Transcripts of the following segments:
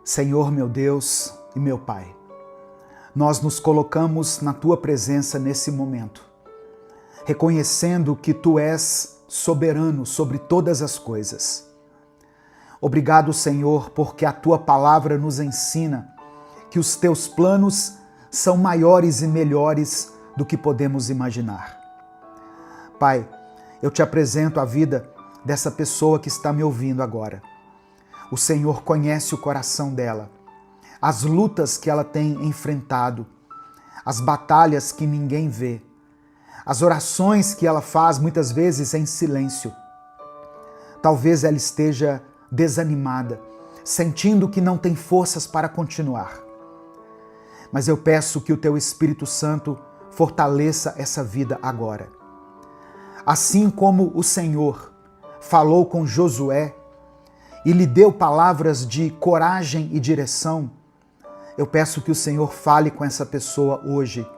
Senhor meu Deus e meu Pai, nós nos colocamos na Tua presença nesse momento, reconhecendo que Tu és soberano sobre todas as coisas. Obrigado, Senhor, porque a Tua palavra nos ensina que os Teus planos são maiores e melhores do que podemos imaginar. Pai, eu Te apresento a vida dessa pessoa que está me ouvindo agora. O Senhor conhece o coração dela, as lutas que ela tem enfrentado, as batalhas que ninguém vê, as orações que ela faz muitas vezes em silêncio. Talvez ela esteja desanimada, sentindo que não tem forças para continuar. Mas eu peço que o Teu Espírito Santo fortaleça essa vida agora. Assim como o Senhor falou com Josué e lhe deu palavras de coragem e direção, eu peço que o Senhor fale com essa pessoa hoje,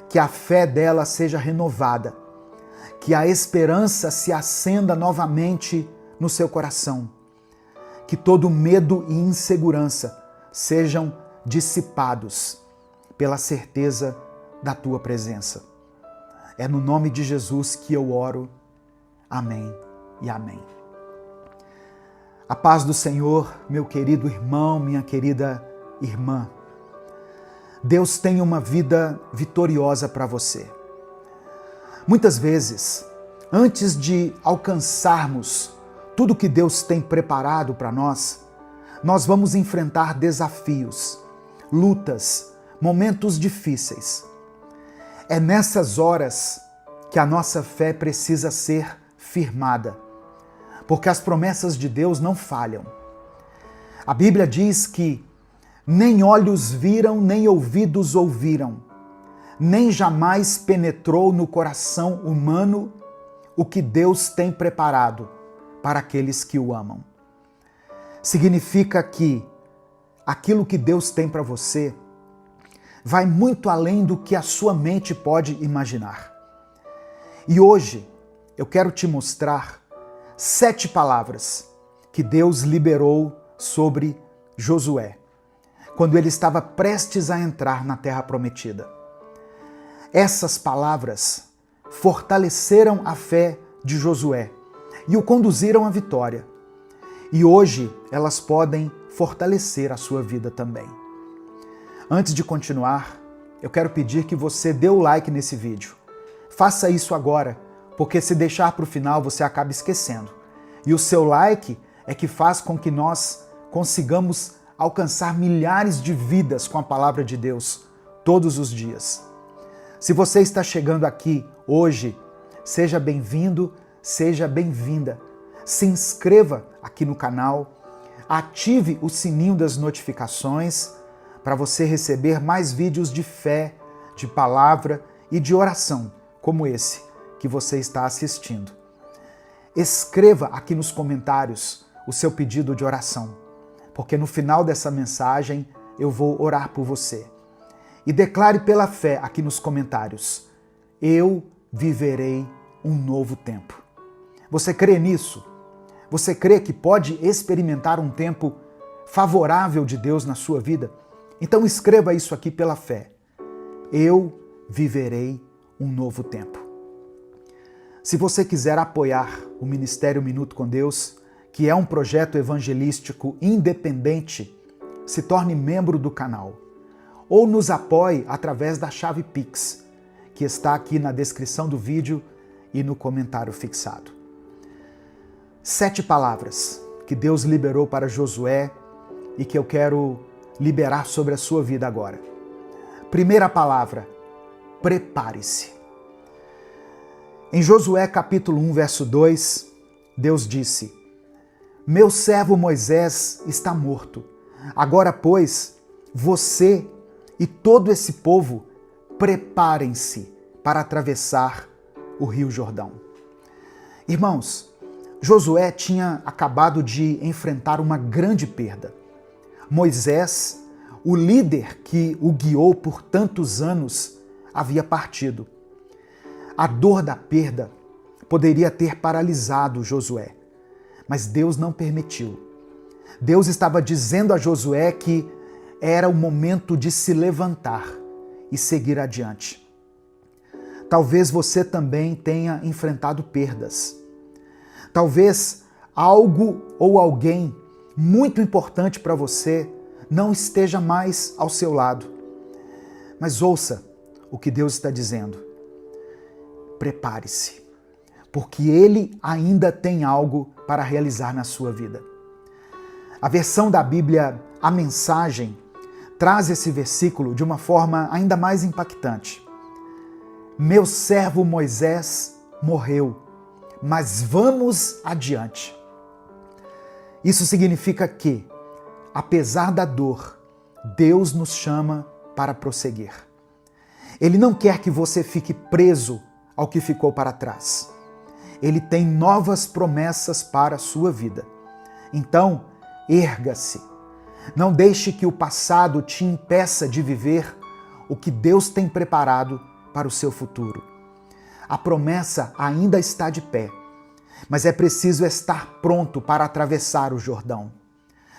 que a fé dela seja renovada, que a esperança se acenda novamente no seu coração, que todo medo e insegurança sejam dissipados pela certeza da Tua presença. É no nome de Jesus que eu oro. Amém e amém. A paz do Senhor, meu querido irmão, minha querida irmã. Deus tem uma vida vitoriosa para você. Muitas vezes, antes de alcançarmos tudo que Deus tem preparado para nós, nós vamos enfrentar desafios, lutas, momentos difíceis. É nessas horas que a nossa fé precisa ser firmada, porque as promessas de Deus não falham. A Bíblia diz que nem olhos viram, nem ouvidos ouviram, nem jamais penetrou no coração humano o que Deus tem preparado para aqueles que o amam. Significa que aquilo que Deus tem para você vai muito além do que a sua mente pode imaginar. E hoje eu quero te mostrar 7 palavras que Deus liberou sobre Josué, quando ele estava prestes a entrar na Terra Prometida. Essas palavras fortaleceram a fé de Josué e o conduziram à vitória. E hoje elas podem fortalecer a sua vida também. Antes de continuar, eu quero pedir que você dê o like nesse vídeo. Faça isso agora, porque se deixar para o final você acaba esquecendo. E o seu like é que faz com que nós consigamos alcançar milhares de vidas com a palavra de Deus todos os dias. Se você está chegando aqui hoje, seja bem-vindo, seja bem-vinda. Se inscreva aqui no canal, ative o sininho das notificações para você receber mais vídeos de fé, de palavra e de oração, como esse que você está assistindo. Escreva aqui nos comentários o seu pedido de oração, porque no final dessa mensagem eu vou orar por você. E declare pela fé aqui nos comentários: eu viverei um novo tempo. Você crê nisso? Você crê que pode experimentar um tempo favorável de Deus na sua vida? Então escreva isso aqui pela fé. Eu viverei um novo tempo. Se você quiser apoiar o Ministério Minuto com Deus, que é um projeto evangelístico independente, se torne membro do canal. Ou nos apoie através da chave Pix, que está aqui na descrição do vídeo e no comentário fixado. 7 palavras que Deus liberou para Josué e que eu quero liberar sobre a sua vida agora. Primeira palavra: prepare-se. Em Josué capítulo 1, verso 2, Deus disse: meu servo Moisés está morto. Agora, pois, você e todo esse povo preparem-se para atravessar o Rio Jordão. Irmãos, Josué tinha acabado de enfrentar uma grande perda. Moisés, o líder que o guiou por tantos anos, havia partido. A dor da perda poderia ter paralisado Josué, mas Deus não permitiu. Deus estava dizendo a Josué que era o momento de se levantar e seguir adiante. Talvez você também tenha enfrentado perdas. Talvez algo ou alguém muito importante para você não esteja mais ao seu lado. Mas ouça o que Deus está dizendo. Prepare-se, porque Ele ainda tem algo para realizar na sua vida. A versão da Bíblia, a Mensagem, traz esse versículo de uma forma ainda mais impactante. Meu servo Moisés morreu, mas vamos adiante. Isso significa que, apesar da dor, Deus nos chama para prosseguir. Ele não quer que você fique preso ao que ficou para trás. Ele tem novas promessas para a sua vida. Então, erga-se. Não deixe que o passado te impeça de viver o que Deus tem preparado para o seu futuro. A promessa ainda está de pé, mas é preciso estar pronto para atravessar o Jordão,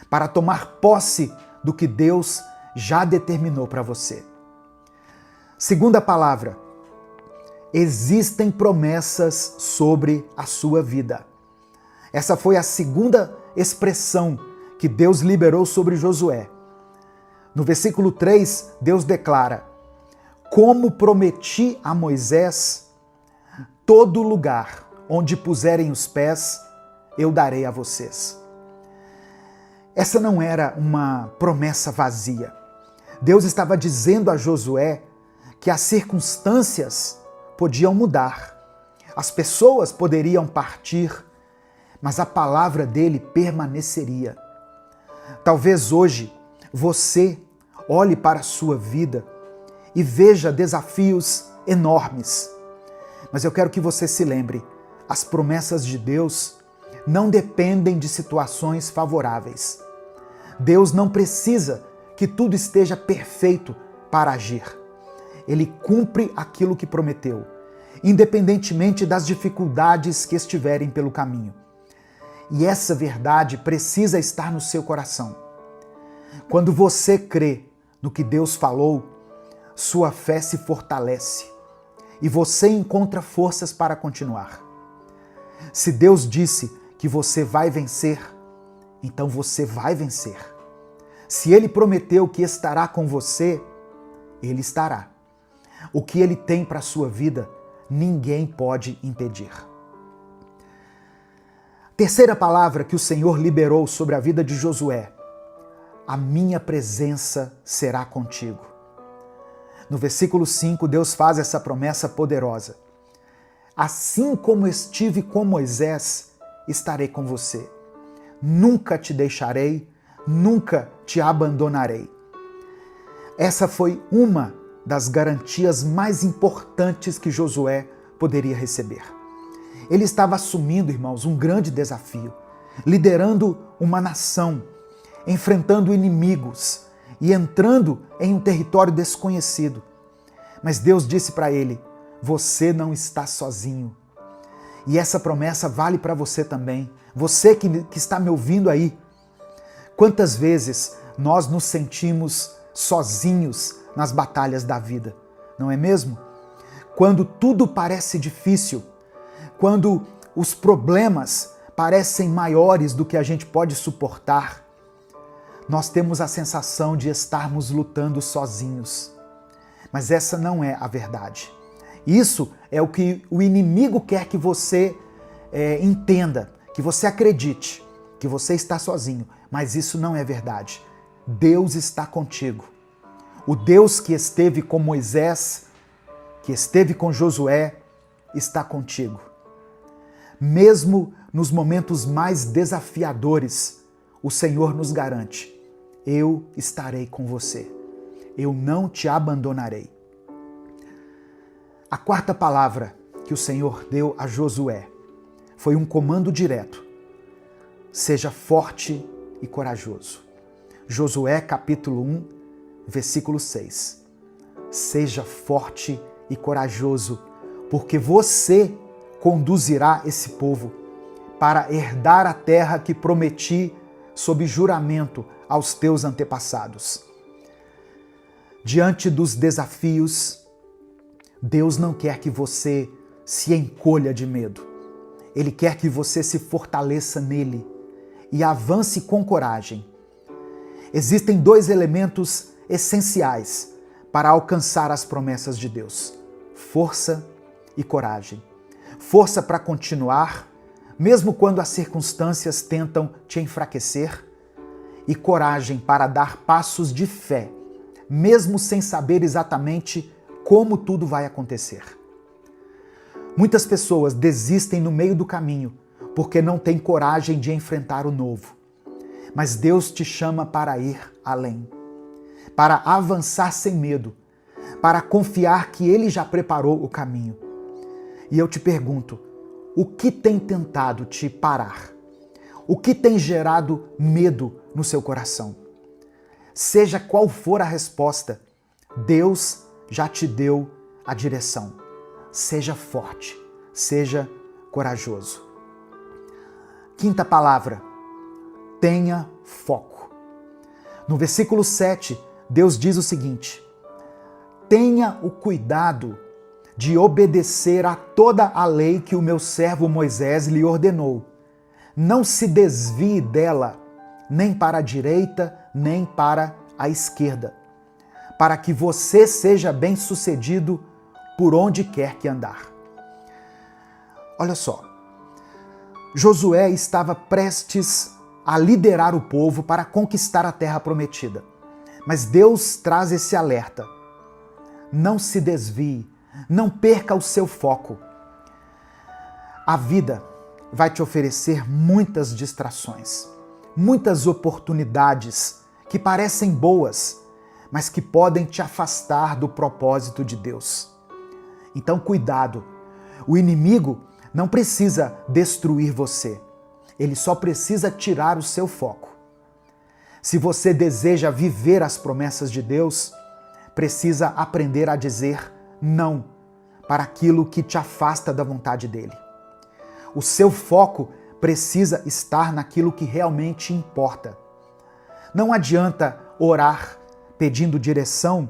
para tomar posse do que Deus já determinou para você. Segunda palavra, existem promessas sobre a sua vida. Essa foi a segunda expressão que Deus liberou sobre Josué. No versículo 3, Deus declara: como prometi a Moisés, todo lugar onde puserem os pés, eu darei a vocês. Essa não era uma promessa vazia. Deus estava dizendo a Josué que as circunstâncias podiam mudar, as pessoas poderiam partir, mas a palavra dele permaneceria. Talvez hoje você olhe para a sua vida e veja desafios enormes, mas eu quero que você se lembre, as promessas de Deus não dependem de situações favoráveis. Deus não precisa que tudo esteja perfeito para agir. Ele cumpre aquilo que prometeu, independentemente das dificuldades que estiverem pelo caminho. E essa verdade precisa estar no seu coração. Quando você crê no que Deus falou, sua fé se fortalece e você encontra forças para continuar. Se Deus disse que você vai vencer, então você vai vencer. Se Ele prometeu que estará com você, Ele estará. O que Ele tem para a sua vida, ninguém pode impedir. Terceira palavra que o Senhor liberou sobre a vida de Josué: a minha presença será contigo. No versículo 5, Deus faz essa promessa poderosa. Assim como estive com Moisés, estarei com você. Nunca te deixarei, nunca te abandonarei. Essa foi uma das garantias mais importantes que Josué poderia receber. Ele estava assumindo, irmãos, um grande desafio, liderando uma nação, enfrentando inimigos e entrando em um território desconhecido. Mas Deus disse para ele: você não está sozinho. E essa promessa vale para você também. Você que está me ouvindo aí. Quantas vezes nós nos sentimos sozinhos nas batalhas da vida, não é mesmo? Quando tudo parece difícil, quando os problemas parecem maiores do que a gente pode suportar, nós temos a sensação de estarmos lutando sozinhos. Mas essa não é a verdade. Isso é o que o inimigo quer que você entenda, que você acredite, que você está sozinho. Mas isso não é verdade. Deus está contigo. O Deus que esteve com Moisés, que esteve com Josué, está contigo. Mesmo nos momentos mais desafiadores, o Senhor nos garante: eu estarei com você. Eu não te abandonarei. A quarta palavra que o Senhor deu a Josué foi um comando direto: seja forte e corajoso. Josué capítulo 1, versículo 6. Seja forte e corajoso, porque você conduzirá esse povo para herdar a terra que prometi sob juramento aos teus antepassados. Diante dos desafios, Deus não quer que você se encolha de medo. Ele quer que você se fortaleça nele e avance com coragem. Existem dois elementos essenciais para alcançar as promessas de Deus: força e coragem. Força para continuar, mesmo quando as circunstâncias tentam te enfraquecer, e coragem para dar passos de fé, mesmo sem saber exatamente como tudo vai acontecer. Muitas pessoas desistem no meio do caminho porque não têm coragem de enfrentar o novo. Mas Deus te chama para ir além, para avançar sem medo, para confiar que Ele já preparou o caminho. E eu te pergunto, o que tem tentado te parar? O que tem gerado medo no seu coração? Seja qual for a resposta, Deus já te deu a direção. Seja forte, seja corajoso. Quinta palavra, tenha foco. No versículo 7, Deus diz o seguinte: tenha o cuidado de obedecer a toda a lei que o meu servo Moisés lhe ordenou. Não se desvie dela, nem para a direita, nem para a esquerda, para que você seja bem-sucedido por onde quer que andar. Olha só, Josué estava prestes a liderar o povo para conquistar a terra prometida. Mas Deus traz esse alerta: não se desvie, não perca o seu foco. A vida vai te oferecer muitas distrações, muitas oportunidades que parecem boas, mas que podem te afastar do propósito de Deus. Então, cuidado. O inimigo não precisa destruir você. Ele só precisa tirar o seu foco. Se você deseja viver as promessas de Deus, precisa aprender a dizer não para aquilo que te afasta da vontade dele. O seu foco precisa estar naquilo que realmente importa. Não adianta orar pedindo direção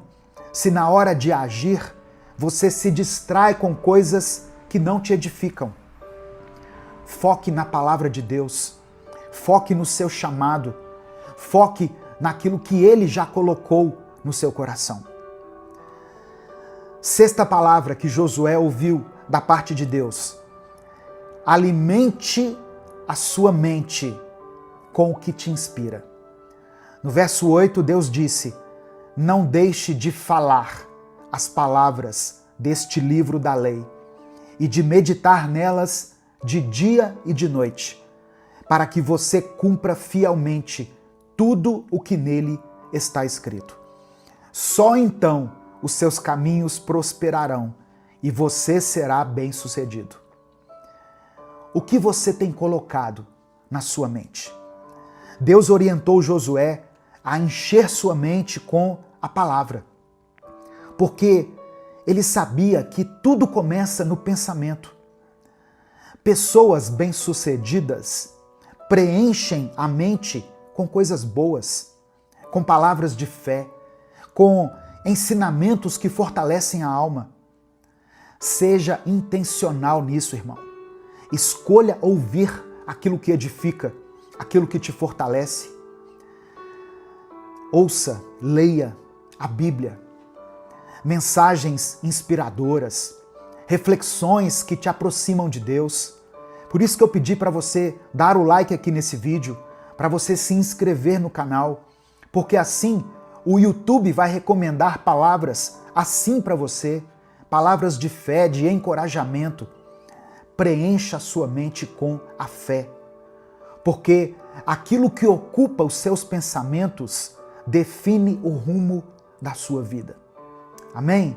se na hora de agir você se distrai com coisas que não te edificam. Foque na palavra de Deus, foque no seu chamado, foque naquilo que Ele já colocou no seu coração. Sexta palavra que Josué ouviu da parte de Deus: alimente a sua mente com o que te inspira. No verso 8, Deus disse: não deixe de falar as palavras deste livro da lei e de meditar nelas de dia e de noite, para que você cumpra fielmente tudo o que nele está escrito. Só então os seus caminhos prosperarão e você será bem-sucedido. O que você tem colocado na sua mente? Deus orientou Josué a encher sua mente com a palavra, porque ele sabia que tudo começa no pensamento. Pessoas bem-sucedidas preenchem a mente com coisas boas, com palavras de fé, com ensinamentos que fortalecem a alma. Seja intencional nisso, irmão. Escolha ouvir aquilo que edifica, aquilo que te fortalece. Ouça, leia a Bíblia. Mensagens inspiradoras, reflexões que te aproximam de Deus. Por isso que eu pedi para você dar o like aqui nesse vídeo, para você se inscrever no canal, porque assim o YouTube vai recomendar palavras assim para você, palavras de fé, de encorajamento. Preencha a sua mente com a fé, porque aquilo que ocupa os seus pensamentos define o rumo da sua vida. Amém?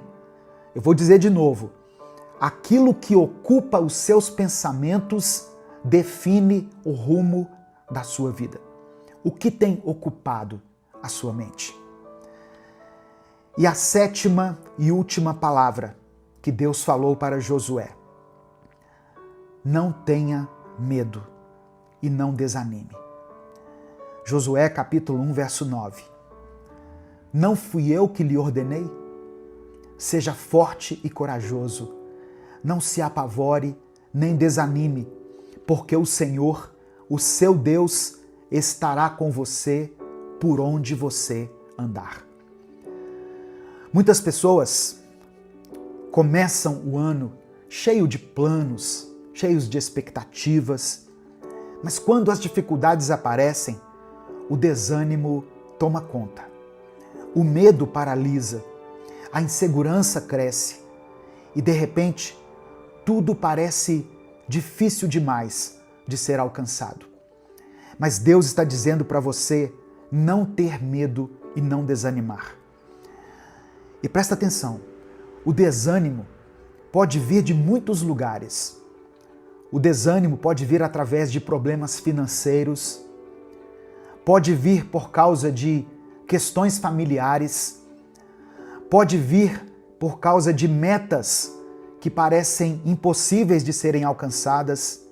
Eu vou dizer de novo. Aquilo que ocupa os seus pensamentos define o rumo da sua vida. O que tem ocupado a sua mente? E a sétima e última palavra que Deus falou para Josué: não tenha medo e não desanime. Josué capítulo 1, verso 9. Não fui eu que lhe ordenei? Seja forte e corajoso. Não se apavore, nem desanime, porque o Senhor, o seu Deus, estará com você por onde você andar. Muitas pessoas começam o ano cheio de planos, cheios de expectativas, mas quando as dificuldades aparecem, o desânimo toma conta. O medo paralisa, a insegurança cresce e, de repente, tudo parece difícil demais de ser alcançado. Mas Deus está dizendo para você não ter medo e não desanimar. E presta atenção, o desânimo pode vir de muitos lugares. O desânimo pode vir através de problemas financeiros, pode vir por causa de questões familiares, pode vir por causa de metas que parecem impossíveis de serem alcançadas.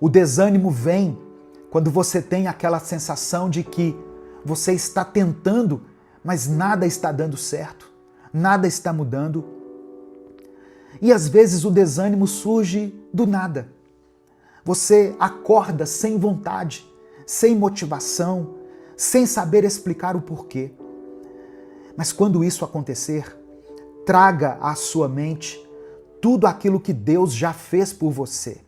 O desânimo vem quando você tem aquela sensação de que você está tentando, mas nada está dando certo, nada está mudando. E às vezes o desânimo surge do nada. Você acorda sem vontade, sem motivação, sem saber explicar o porquê. Mas quando isso acontecer, traga à sua mente tudo aquilo que Deus já fez por você.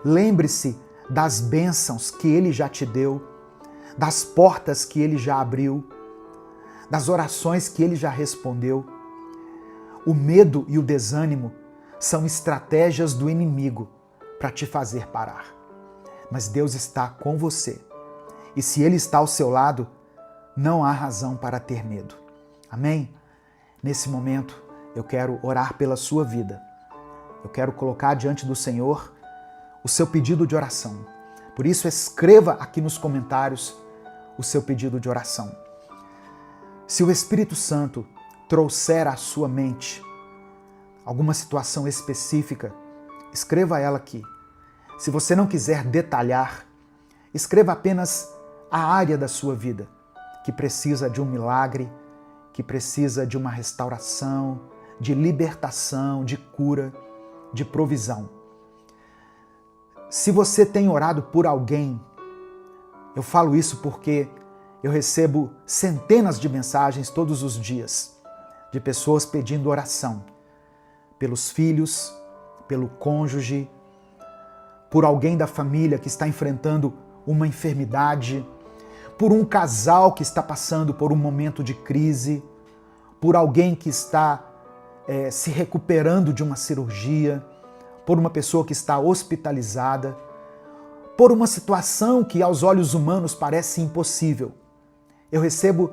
Lembre-se das bênçãos que Ele já te deu, das portas que Ele já abriu, das orações que Ele já respondeu. O medo e o desânimo são estratégias do inimigo para te fazer parar. Mas Deus está com você. E se Ele está ao seu lado, não há razão para ter medo. Amém? Nesse momento, eu quero orar pela sua vida. Eu quero colocar diante do Senhor o seu pedido de oração. Por isso, escreva aqui nos comentários o seu pedido de oração. Se o Espírito Santo trouxer à sua mente alguma situação específica, escreva ela aqui. Se você não quiser detalhar, escreva apenas a área da sua vida que precisa de um milagre, que precisa de uma restauração, de libertação, de cura, de provisão. Se você tem orado por alguém, eu falo isso porque eu recebo centenas de mensagens todos os dias de pessoas pedindo oração pelos filhos, pelo cônjuge, por alguém da família que está enfrentando uma enfermidade, por um casal que está passando por um momento de crise, por alguém que está se recuperando de uma cirurgia, por uma pessoa que está hospitalizada, por uma situação que aos olhos humanos parece impossível. Eu recebo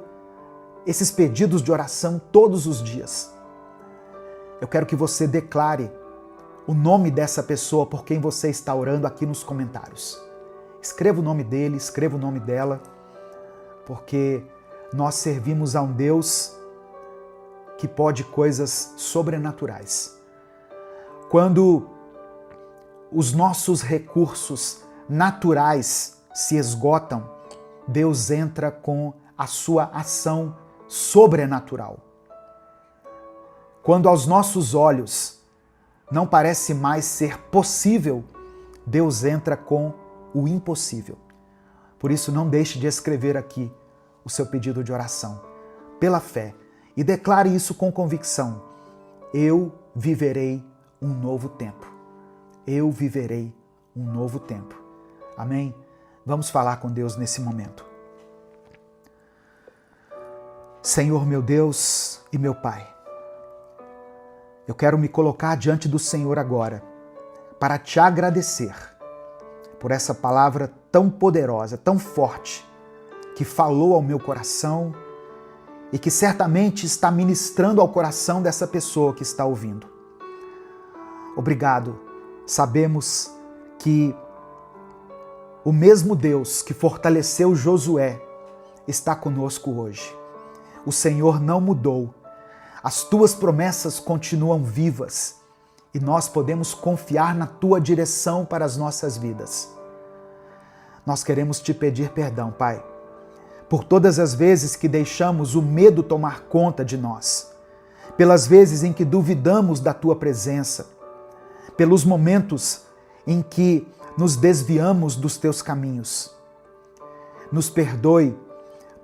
esses pedidos de oração todos os dias. Eu quero que você declare o nome dessa pessoa por quem você está orando aqui nos comentários. Escreva o nome dele, escreva o nome dela, porque nós servimos a um Deus que pode coisas sobrenaturais. Quando os nossos recursos naturais se esgotam, Deus entra com a sua ação sobrenatural. Quando aos nossos olhos não parece mais ser possível, Deus entra com o impossível. Por isso, não deixe de escrever aqui o seu pedido de oração, pela fé, e declare isso com convicção. Eu viverei um novo tempo. Eu viverei um novo tempo. Amém? Vamos falar com Deus nesse momento. Senhor meu Deus e meu Pai, eu quero me colocar diante do Senhor agora para te agradecer por essa palavra tão poderosa, tão forte, que falou ao meu coração e que certamente está ministrando ao coração dessa pessoa que está ouvindo. Obrigado. Sabemos que o mesmo Deus que fortaleceu Josué está conosco hoje. O Senhor não mudou. As tuas promessas continuam vivas e nós podemos confiar na tua direção para as nossas vidas. nós queremos te pedir perdão, Pai, por todas as vezes que deixamos o medo tomar conta de nós, pelas vezes em que duvidamos da tua presença, pelos momentos em que nos desviamos dos teus caminhos. Nos perdoe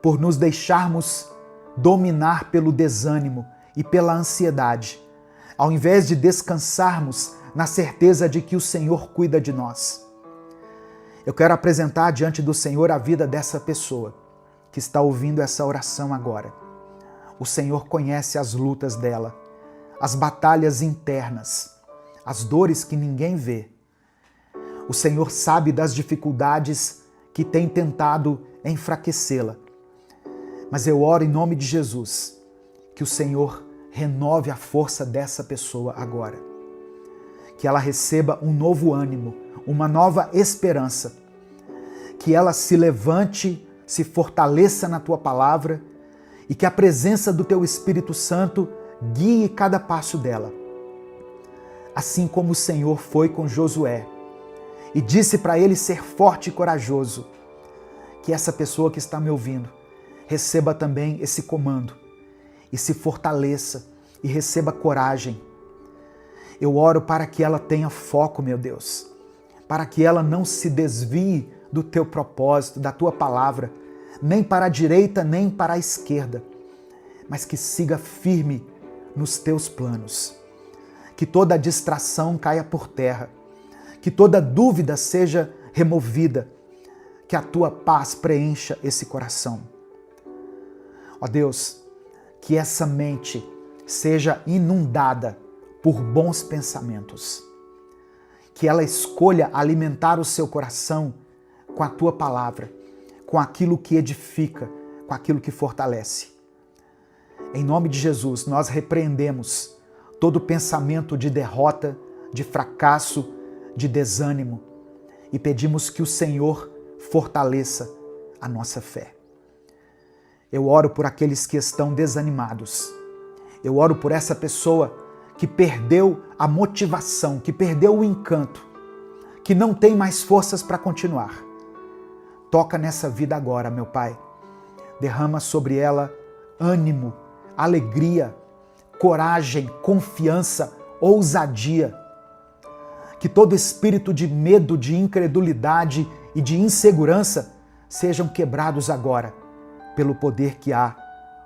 por nos deixarmos dominar pelo desânimo e pela ansiedade, ao invés de descansarmos na certeza de que o Senhor cuida de nós. Eu quero apresentar diante do Senhor a vida dessa pessoa que está ouvindo essa oração agora. O Senhor conhece as lutas dela, as batalhas internas, as dores que ninguém vê. O Senhor sabe das dificuldades que tem tentado enfraquecê-la. Mas eu oro em nome de Jesus, que o Senhor renove a força dessa pessoa agora. Que ela receba um novo ânimo, uma nova esperança. Que ela se levante, se fortaleça na tua palavra e que a presença do teu Espírito Santo guie cada passo dela. Assim como o Senhor foi com Josué e disse para ele ser forte e corajoso, que essa pessoa que está me ouvindo receba também esse comando e se fortaleça e receba coragem. Eu oro para que ela tenha foco, meu Deus, para que ela não se desvie do teu propósito, da tua palavra, nem para a direita, nem para a esquerda, mas que siga firme nos teus planos. Que toda distração caia por terra, que toda dúvida seja removida, que a tua paz preencha esse coração. Ó Deus, que essa mente seja inundada por bons pensamentos, que ela escolha alimentar o seu coração com a tua palavra, com aquilo que edifica, com aquilo que fortalece. Em nome de Jesus, nós repreendemos todo pensamento de derrota, de fracasso, de desânimo e pedimos que o Senhor fortaleça a nossa fé. Eu oro por aqueles que estão desanimados. Eu oro por essa pessoa que perdeu a motivação, que perdeu o encanto, que não tem mais forças para continuar. Toca nessa vida agora, meu Pai. Derrama sobre ela ânimo, alegria, coragem, confiança, ousadia. Que todo espírito de medo, de incredulidade e de insegurança sejam quebrados agora, pelo poder que há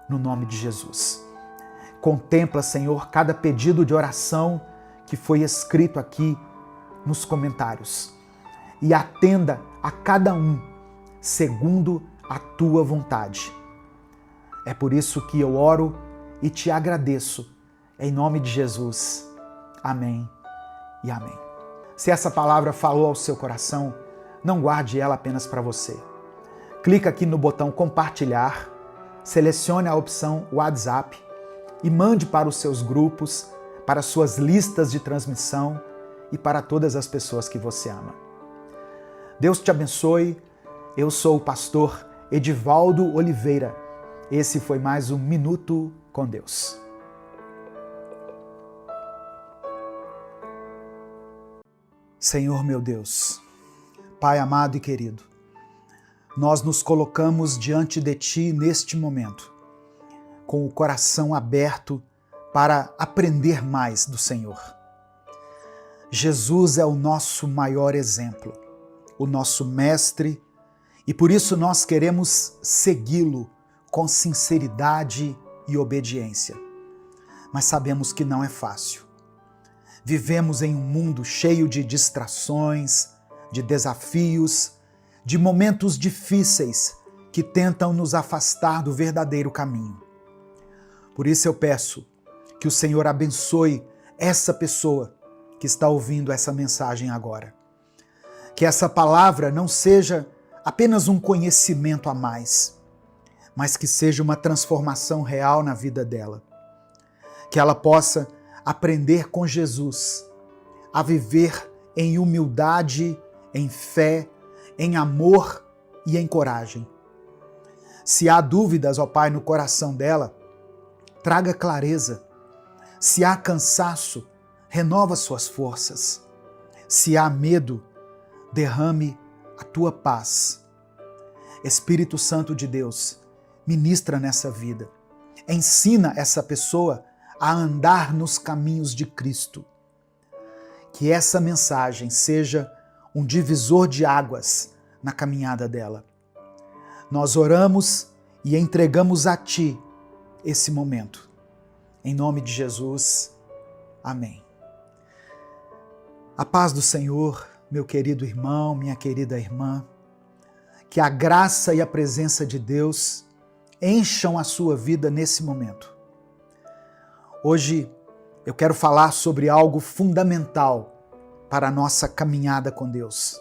no nome de Jesus. Contempla, Senhor, cada pedido de oração que foi escrito aqui nos comentários e atenda a cada um segundo a tua vontade. É por isso que eu oro e te agradeço, em nome de Jesus. Amém e amém. Se essa palavra falou ao seu coração, não guarde ela apenas para você. Clica aqui no botão compartilhar, selecione a opção WhatsApp e mande para os seus grupos, para suas listas de transmissão e para todas as pessoas que você ama. Deus te abençoe. Eu sou o pastor Edivaldo Oliveira. Esse foi mais um Minuto com Deus. Senhor meu Deus, Pai amado e querido, nós nos colocamos diante de Ti neste momento, com o coração aberto para aprender mais do Senhor. Jesus é o nosso maior exemplo, o nosso mestre, e por isso nós queremos segui-lo com sinceridade e obediência. Mas sabemos que não é fácil. Vivemos em um mundo cheio de distrações, de desafios, de momentos difíceis que tentam nos afastar do verdadeiro caminho. Por isso eu peço que o Senhor abençoe essa pessoa que está ouvindo essa mensagem agora. Que essa palavra não seja apenas um conhecimento a mais, mas que seja uma transformação real na vida dela. Que ela possa aprender com Jesus a viver em humildade, em fé, em amor e em coragem. Se há dúvidas, ó Pai, no coração dela, traga clareza. Se há cansaço, renova suas forças. Se há medo, derrame a tua paz. Espírito Santo de Deus, ministra nessa vida. Ensina essa pessoa a andar nos caminhos de Cristo. Que essa mensagem seja um divisor de águas na caminhada dela. Nós oramos e entregamos a Ti esse momento. Em nome de Jesus, amém. A paz do Senhor, meu querido irmão, minha querida irmã, que a graça e a presença de Deus encham a sua vida nesse momento. Hoje eu quero falar sobre algo fundamental para a nossa caminhada com Deus.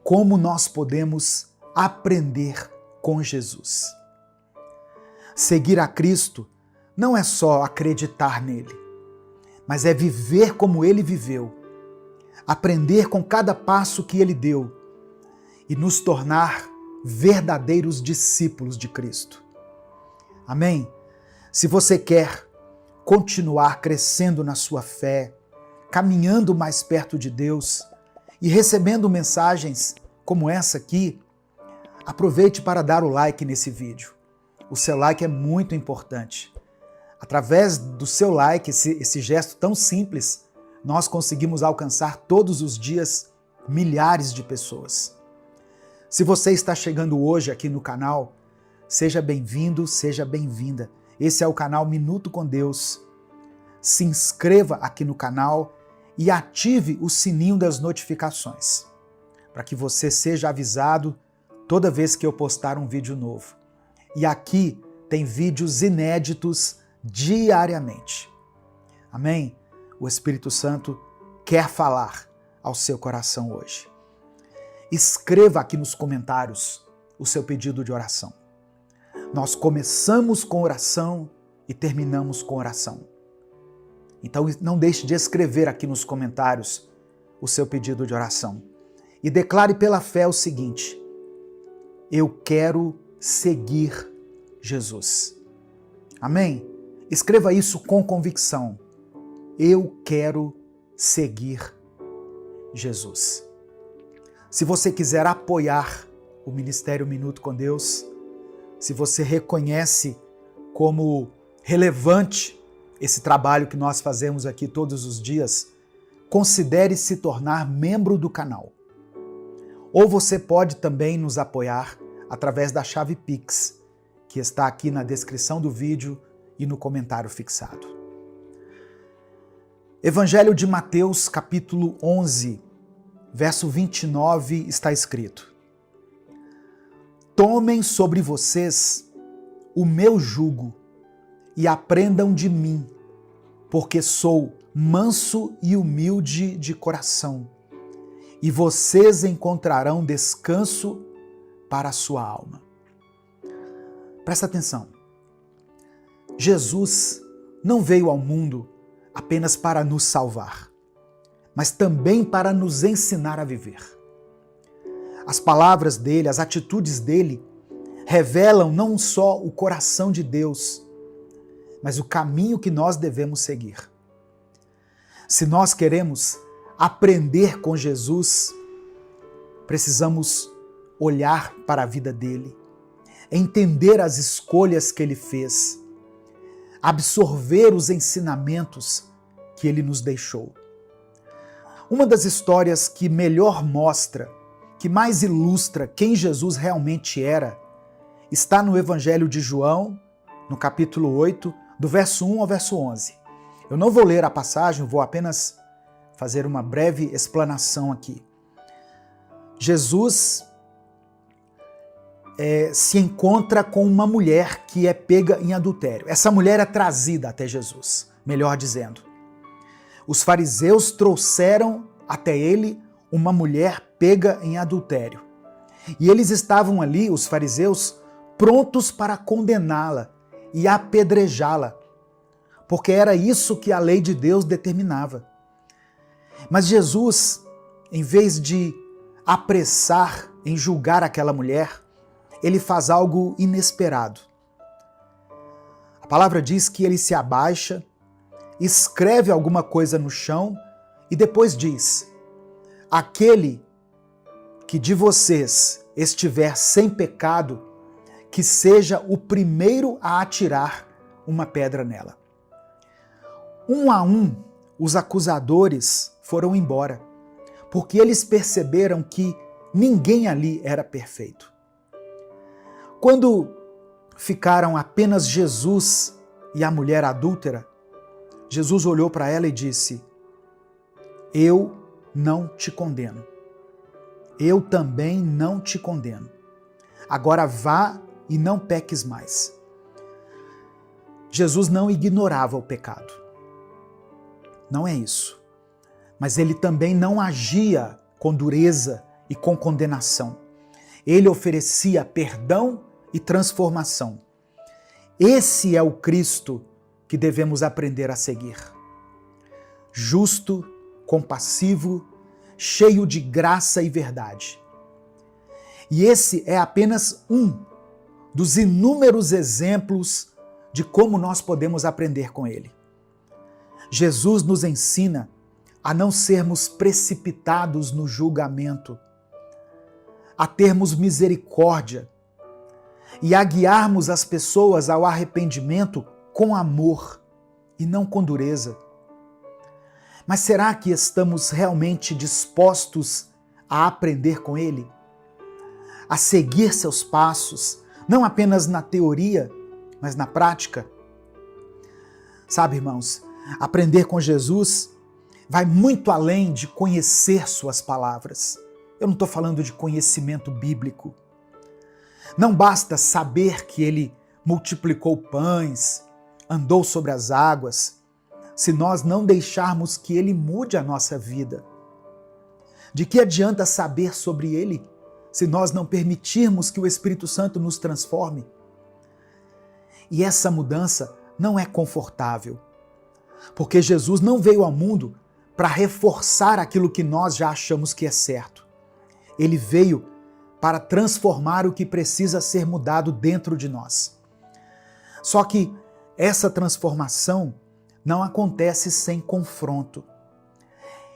Como nós podemos aprender com Jesus. Seguir a Cristo não é só acreditar nele, mas é viver como ele viveu, aprender com cada passo que ele deu e nos tornar verdadeiros discípulos de Cristo. Amém? Se você quer continuar crescendo na sua fé, caminhando mais perto de Deus e recebendo mensagens como essa aqui, aproveite para dar o like nesse vídeo. O seu like é muito importante. Através do seu like, esse gesto tão simples, nós conseguimos alcançar todos os dias milhares de pessoas. Se você está chegando hoje aqui no canal, seja bem-vindo, seja bem-vinda. Esse é o canal Minuto com Deus. Se inscreva aqui no canal e ative o sininho das notificações, para que você seja avisado toda vez que eu postar um vídeo novo. E aqui tem vídeos inéditos diariamente. Amém? O Espírito Santo quer falar ao seu coração hoje. Escreva aqui nos comentários o seu pedido de oração. Nós começamos com oração e terminamos com oração. Então não deixe de escrever aqui nos comentários o seu pedido de oração. E declare pela fé o seguinte: eu quero seguir Jesus. Amém? Escreva isso com convicção. Eu quero seguir Jesus. Se você quiser apoiar o Ministério Minuto com Deus, se você reconhece como relevante esse trabalho que nós fazemos aqui todos os dias, considere se tornar membro do canal. Ou você pode também nos apoiar através da chave Pix, que está aqui na descrição do vídeo e no comentário fixado. Evangelho de Mateus, capítulo 11, verso 29, está escrito: tomem sobre vocês o meu jugo e aprendam de mim, porque sou manso e humilde de coração, e vocês encontrarão descanso para a sua alma. Presta atenção. Jesus não veio ao mundo apenas para nos salvar, mas também para nos ensinar a viver. As palavras dele, as atitudes dele, revelam não só o coração de Deus, mas o caminho que nós devemos seguir. Se nós queremos aprender com Jesus, precisamos olhar para a vida dele, entender as escolhas que ele fez, absorver os ensinamentos que ele nos deixou. Uma das histórias que melhor mostra, que mais ilustra quem Jesus realmente era, está no Evangelho de João, no capítulo 8, do verso 1 ao verso 11. Eu não vou ler a passagem, vou apenas fazer uma breve explanação aqui. Jesus se encontra com uma mulher que é pega em adultério. Essa mulher é trazida até Jesus, melhor dizendo. Os fariseus trouxeram até ele uma mulher pega em adultério. E eles estavam ali, os fariseus, prontos para condená-la e apedrejá-la, porque era isso que a lei de Deus determinava. Mas Jesus, em vez de apressar em julgar aquela mulher, ele faz algo inesperado. A palavra diz que ele se abaixa, escreve alguma coisa no chão e depois diz: aquele que de vocês estiver sem pecado, que seja o primeiro a atirar uma pedra nela. Um a um, os acusadores foram embora, porque eles perceberam que ninguém ali era perfeito. Quando ficaram apenas Jesus e a mulher adúltera, Jesus olhou para ela e disse: eu não te condeno. Eu também não te condeno. Agora vá e não peques mais. Jesus não ignorava o pecado. Não é isso. Mas ele também não agia com dureza e com condenação. Ele oferecia perdão e transformação. Esse é o Cristo que devemos aprender a seguir. Justo, compassivo, cheio de graça e verdade. E esse é apenas um dos inúmeros exemplos de como nós podemos aprender com ele. Jesus nos ensina a não sermos precipitados no julgamento, a termos misericórdia e a guiarmos as pessoas ao arrependimento com amor e não com dureza. Mas será que estamos realmente dispostos a aprender com ele? A seguir seus passos, não apenas na teoria, mas na prática? Sabe, irmãos, aprender com Jesus vai muito além de conhecer suas palavras. Eu não estou falando de conhecimento bíblico. Não basta saber que ele multiplicou pães, andou sobre as águas, se nós não deixarmos que ele mude a nossa vida. De que adianta saber sobre ele se nós não permitirmos que o Espírito Santo nos transforme? E essa mudança não é confortável, porque Jesus não veio ao mundo para reforçar aquilo que nós já achamos que é certo. Ele veio para transformar o que precisa ser mudado dentro de nós. Só que essa transformação não acontece sem confronto.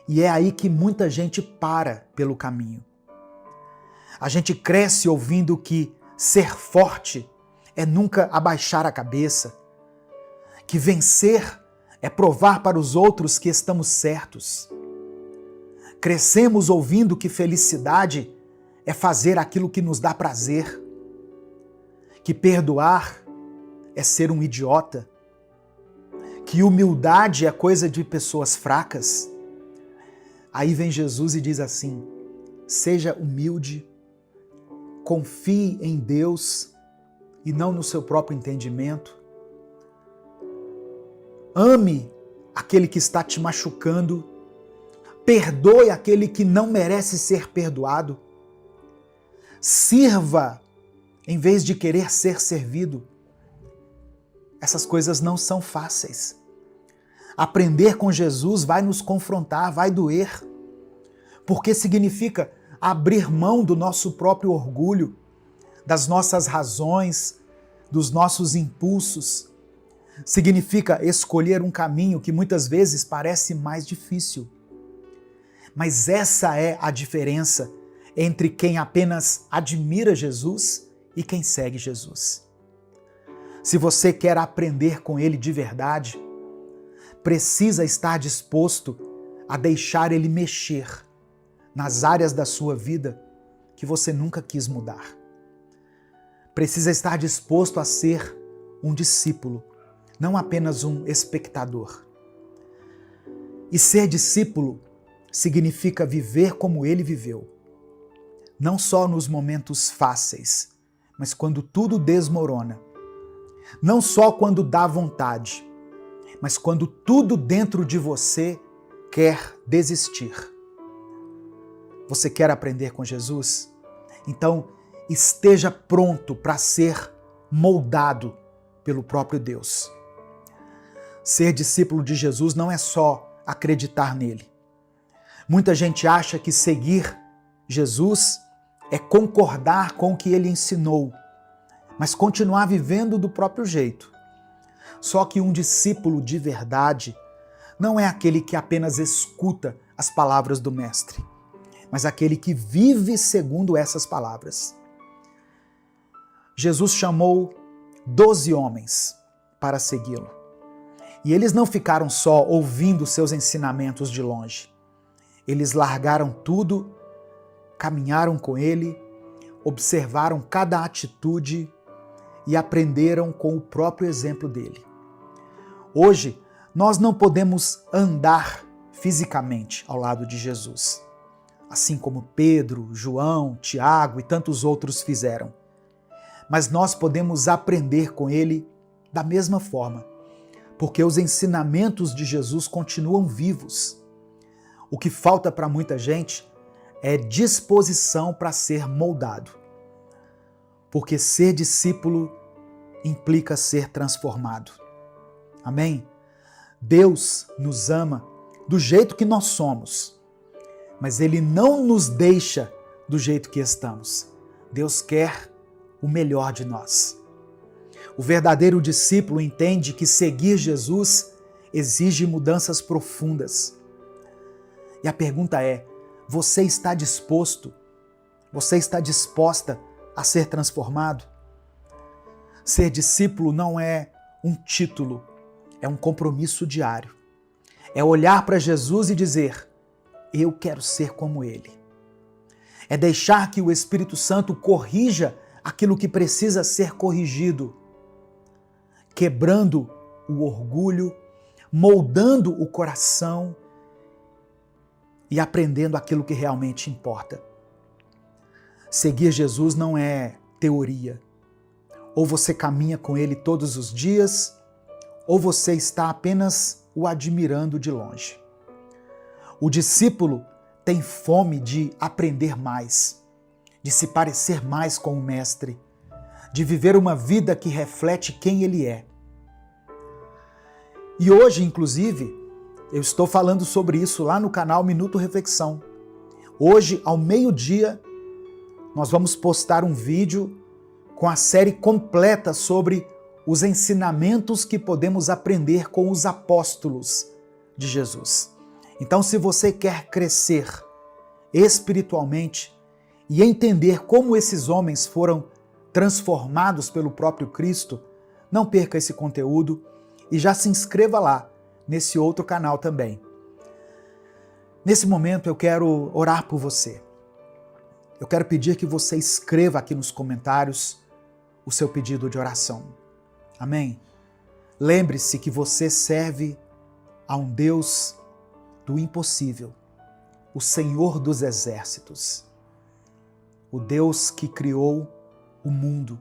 E é aí que muita gente para pelo caminho. A gente cresce ouvindo que ser forte é nunca abaixar a cabeça, que vencer é provar para os outros que estamos certos. Crescemos ouvindo que felicidade é fazer aquilo que nos dá prazer, que perdoar é ser um idiota, que humildade é coisa de pessoas fracas. Aí vem Jesus e diz assim: seja humilde, confie em Deus e não no seu próprio entendimento. Ame aquele que está te machucando, perdoe aquele que não merece ser perdoado, sirva em vez de querer ser servido. Essas coisas não são fáceis. Aprender com Jesus vai nos confrontar, vai doer, porque significa abrir mão do nosso próprio orgulho, das nossas razões, dos nossos impulsos. Significa escolher um caminho que muitas vezes parece mais difícil. Mas essa é a diferença entre quem apenas admira Jesus e quem segue Jesus. Se você quer aprender com ele de verdade, precisa estar disposto a deixar ele mexer nas áreas da sua vida que você nunca quis mudar. Precisa estar disposto a ser um discípulo, não apenas um espectador. E ser discípulo significa viver como ele viveu. Não só nos momentos fáceis, mas quando tudo desmorona. Não só quando dá vontade, mas quando tudo dentro de você quer desistir. Você quer aprender com Jesus? Então, esteja pronto para ser moldado pelo próprio Deus. Ser discípulo de Jesus não é só acreditar nele. Muita gente acha que seguir Jesus é concordar com o que ele ensinou, mas continuar vivendo do próprio jeito. Só que um discípulo de verdade não é aquele que apenas escuta as palavras do Mestre, mas aquele que vive segundo essas palavras. Jesus chamou 12 homens para segui-lo. E eles não ficaram só ouvindo seus ensinamentos de longe. Eles largaram tudo, caminharam com ele, observaram cada atitude e aprenderam com o próprio exemplo dele. Hoje, nós não podemos andar fisicamente ao lado de Jesus, assim como Pedro, João, Tiago e tantos outros fizeram. Mas nós podemos aprender com ele da mesma forma, porque os ensinamentos de Jesus continuam vivos. O que falta para muita gente é disposição para ser moldado. Porque ser discípulo implica ser transformado. Amém? Deus nos ama do jeito que nós somos, mas Ele não nos deixa do jeito que estamos. Deus quer o melhor de nós. O verdadeiro discípulo entende que seguir Jesus exige mudanças profundas. E a pergunta é: você está disposto? Você está disposta a ser transformado? Ser discípulo não é um título, é um compromisso diário. É olhar para Jesus e dizer: eu quero ser como Ele. É deixar que o Espírito Santo corrija aquilo que precisa ser corrigido, quebrando o orgulho, moldando o coração e aprendendo aquilo que realmente importa. Seguir Jesus não é teoria. Ou você caminha com Ele todos os dias, ou você está apenas o admirando de longe. O discípulo tem fome de aprender mais, de se parecer mais com o Mestre, de viver uma vida que reflete quem Ele é. E hoje, inclusive, eu estou falando sobre isso lá no canal Minuto Reflexão. Hoje, ao meio-dia, nós vamos postar um vídeo com a série completa sobre os ensinamentos que podemos aprender com os apóstolos de Jesus. Então, se você quer crescer espiritualmente e entender como esses homens foram transformados pelo próprio Cristo, não perca esse conteúdo e já se inscreva lá, nesse outro canal também. Nesse momento eu quero orar por você. Eu quero pedir que você escreva aqui nos comentários o seu pedido de oração. Amém? Lembre-se que você serve a um Deus do impossível, o Senhor dos exércitos, o Deus que criou o mundo,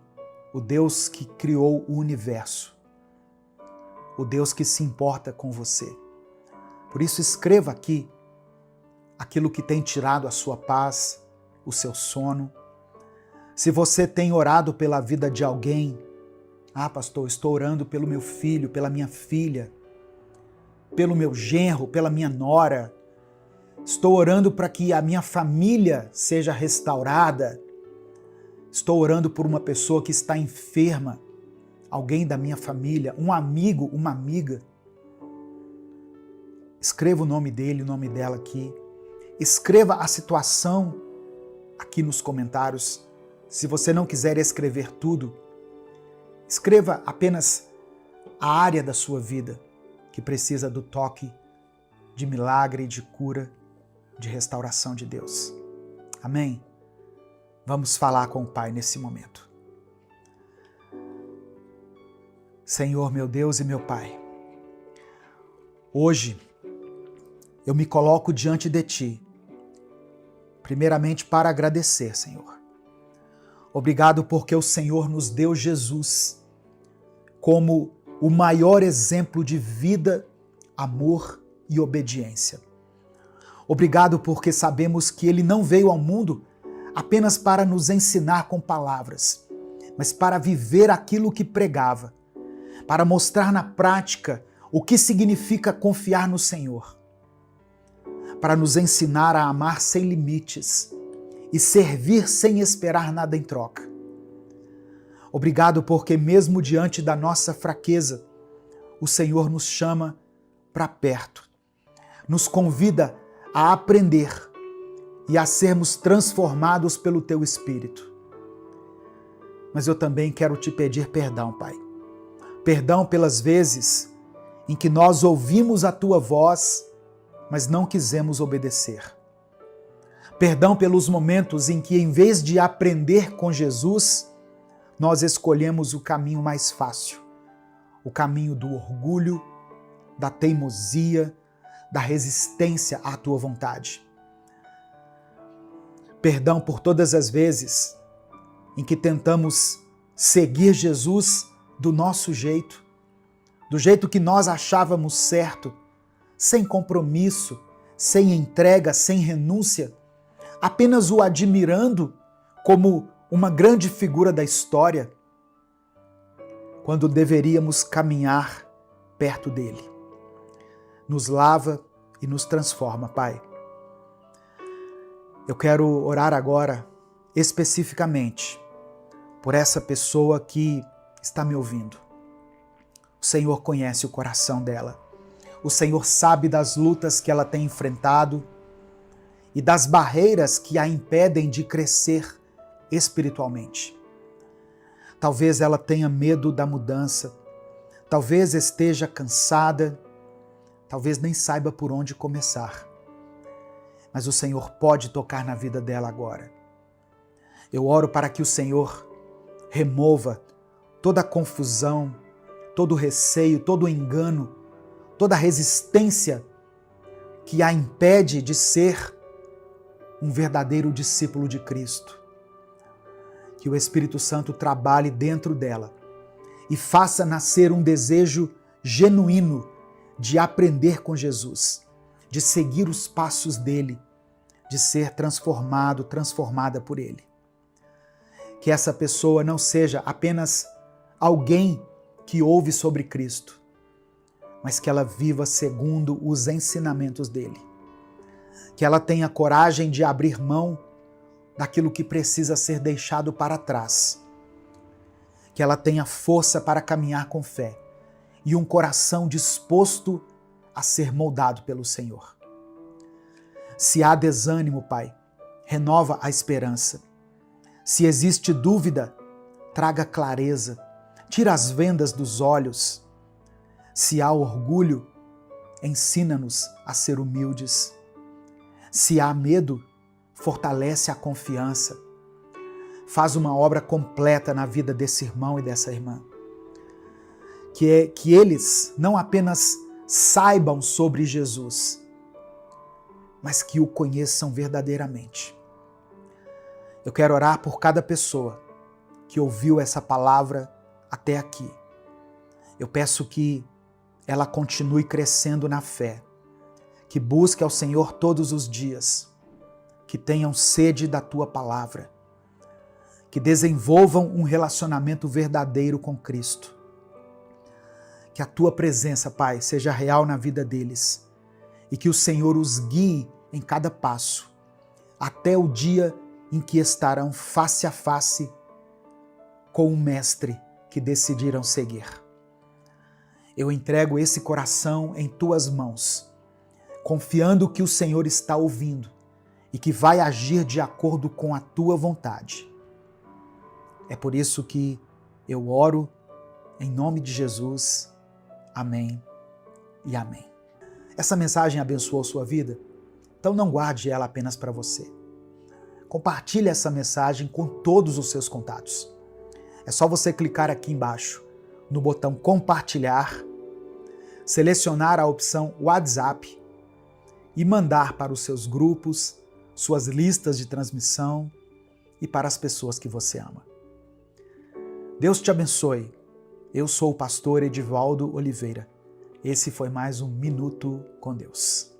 o Deus que criou o universo, o Deus que se importa com você. Por isso, escreva aqui aquilo que tem tirado a sua paz, o seu sono. Se você tem orado pela vida de alguém, pastor, estou orando pelo meu filho, pela minha filha, pelo meu genro, pela minha nora. Estou orando para que a minha família seja restaurada. Estou orando por uma pessoa que está enferma, alguém da minha família, um amigo, uma amiga. Escreva o nome dele, o nome dela aqui. Escreva a situação aqui nos comentários. Se você não quiser escrever tudo, escreva apenas a área da sua vida que precisa do toque de milagre, de cura, de restauração de Deus. Amém? Vamos falar com o Pai nesse momento. Senhor, meu Deus e meu Pai, hoje eu me coloco diante de Ti, primeiramente para agradecer, Senhor. Obrigado porque o Senhor nos deu Jesus como o maior exemplo de vida, amor e obediência. Obrigado porque sabemos que Ele não veio ao mundo apenas para nos ensinar com palavras, mas para viver aquilo que pregava, para mostrar na prática o que significa confiar no Senhor, para nos ensinar a amar sem limites e servir sem esperar nada em troca. Obrigado porque mesmo diante da nossa fraqueza, o Senhor nos chama para perto, nos convida a aprender e a sermos transformados pelo Teu Espírito. Mas eu também quero te pedir perdão, Pai. Perdão pelas vezes em que nós ouvimos a Tua voz, mas não quisemos obedecer. Perdão pelos momentos em que, em vez de aprender com Jesus, nós escolhemos o caminho mais fácil, o caminho do orgulho, da teimosia, da resistência à Tua vontade. Perdão por todas as vezes em que tentamos seguir Jesus do nosso jeito, do jeito que nós achávamos certo, sem compromisso, sem entrega, sem renúncia, apenas o admirando como uma grande figura da história, quando deveríamos caminhar perto dele. Nos lava e nos transforma, Pai. Eu quero orar agora especificamente por essa pessoa que está me ouvindo. O Senhor conhece o coração dela. O Senhor sabe das lutas que ela tem enfrentado e das barreiras que a impedem de crescer espiritualmente. Talvez ela tenha medo da mudança, talvez esteja cansada, talvez nem saiba por onde começar. Mas o Senhor pode tocar na vida dela agora. Eu oro para que o Senhor remova toda a confusão, todo o receio, todo o engano, toda a resistência que a impede de ser um verdadeiro discípulo de Cristo. Que o Espírito Santo trabalhe dentro dela e faça nascer um desejo genuíno de aprender com Jesus, de seguir os passos dele, de ser transformado, transformada por ele. Que essa pessoa não seja apenas alguém que ouve sobre Cristo, mas que ela viva segundo os ensinamentos dele. Que ela tenha coragem de abrir mão daquilo que precisa ser deixado para trás. Que ela tenha força para caminhar com fé e um coração disposto a ser moldado pelo Senhor. Se há desânimo, Pai, renova a esperança. Se existe dúvida, traga clareza, tira as vendas dos olhos. Se há orgulho, ensina-nos a ser humildes. Se há medo, fortalece a confiança. Faz uma obra completa na vida desse irmão e dessa irmã. Que eles não apenas saibam sobre Jesus, mas que o conheçam verdadeiramente. Eu quero orar por cada pessoa que ouviu essa palavra até aqui. Eu peço que ela continue crescendo na fé, que busque ao Senhor todos os dias, que tenham sede da Tua palavra, que desenvolvam um relacionamento verdadeiro com Cristo. Que a Tua presença, Pai, seja real na vida deles e que o Senhor os guie em cada passo, até o dia em que estarão face a face com o Mestre que decidiram seguir. Eu entrego esse coração em Tuas mãos, confiando que o Senhor está ouvindo e que vai agir de acordo com a Tua vontade. É por isso que eu oro em nome de Jesus. Amém e amém. Essa mensagem abençoou sua vida? Então não guarde ela apenas para você. Compartilhe essa mensagem com todos os seus contatos. É só você clicar aqui embaixo no botão compartilhar, selecionar a opção WhatsApp e mandar para os seus grupos, suas listas de transmissão e para as pessoas que você ama. Deus te abençoe. Eu sou o pastor Edivaldo Oliveira. Esse foi mais um Minuto com Deus.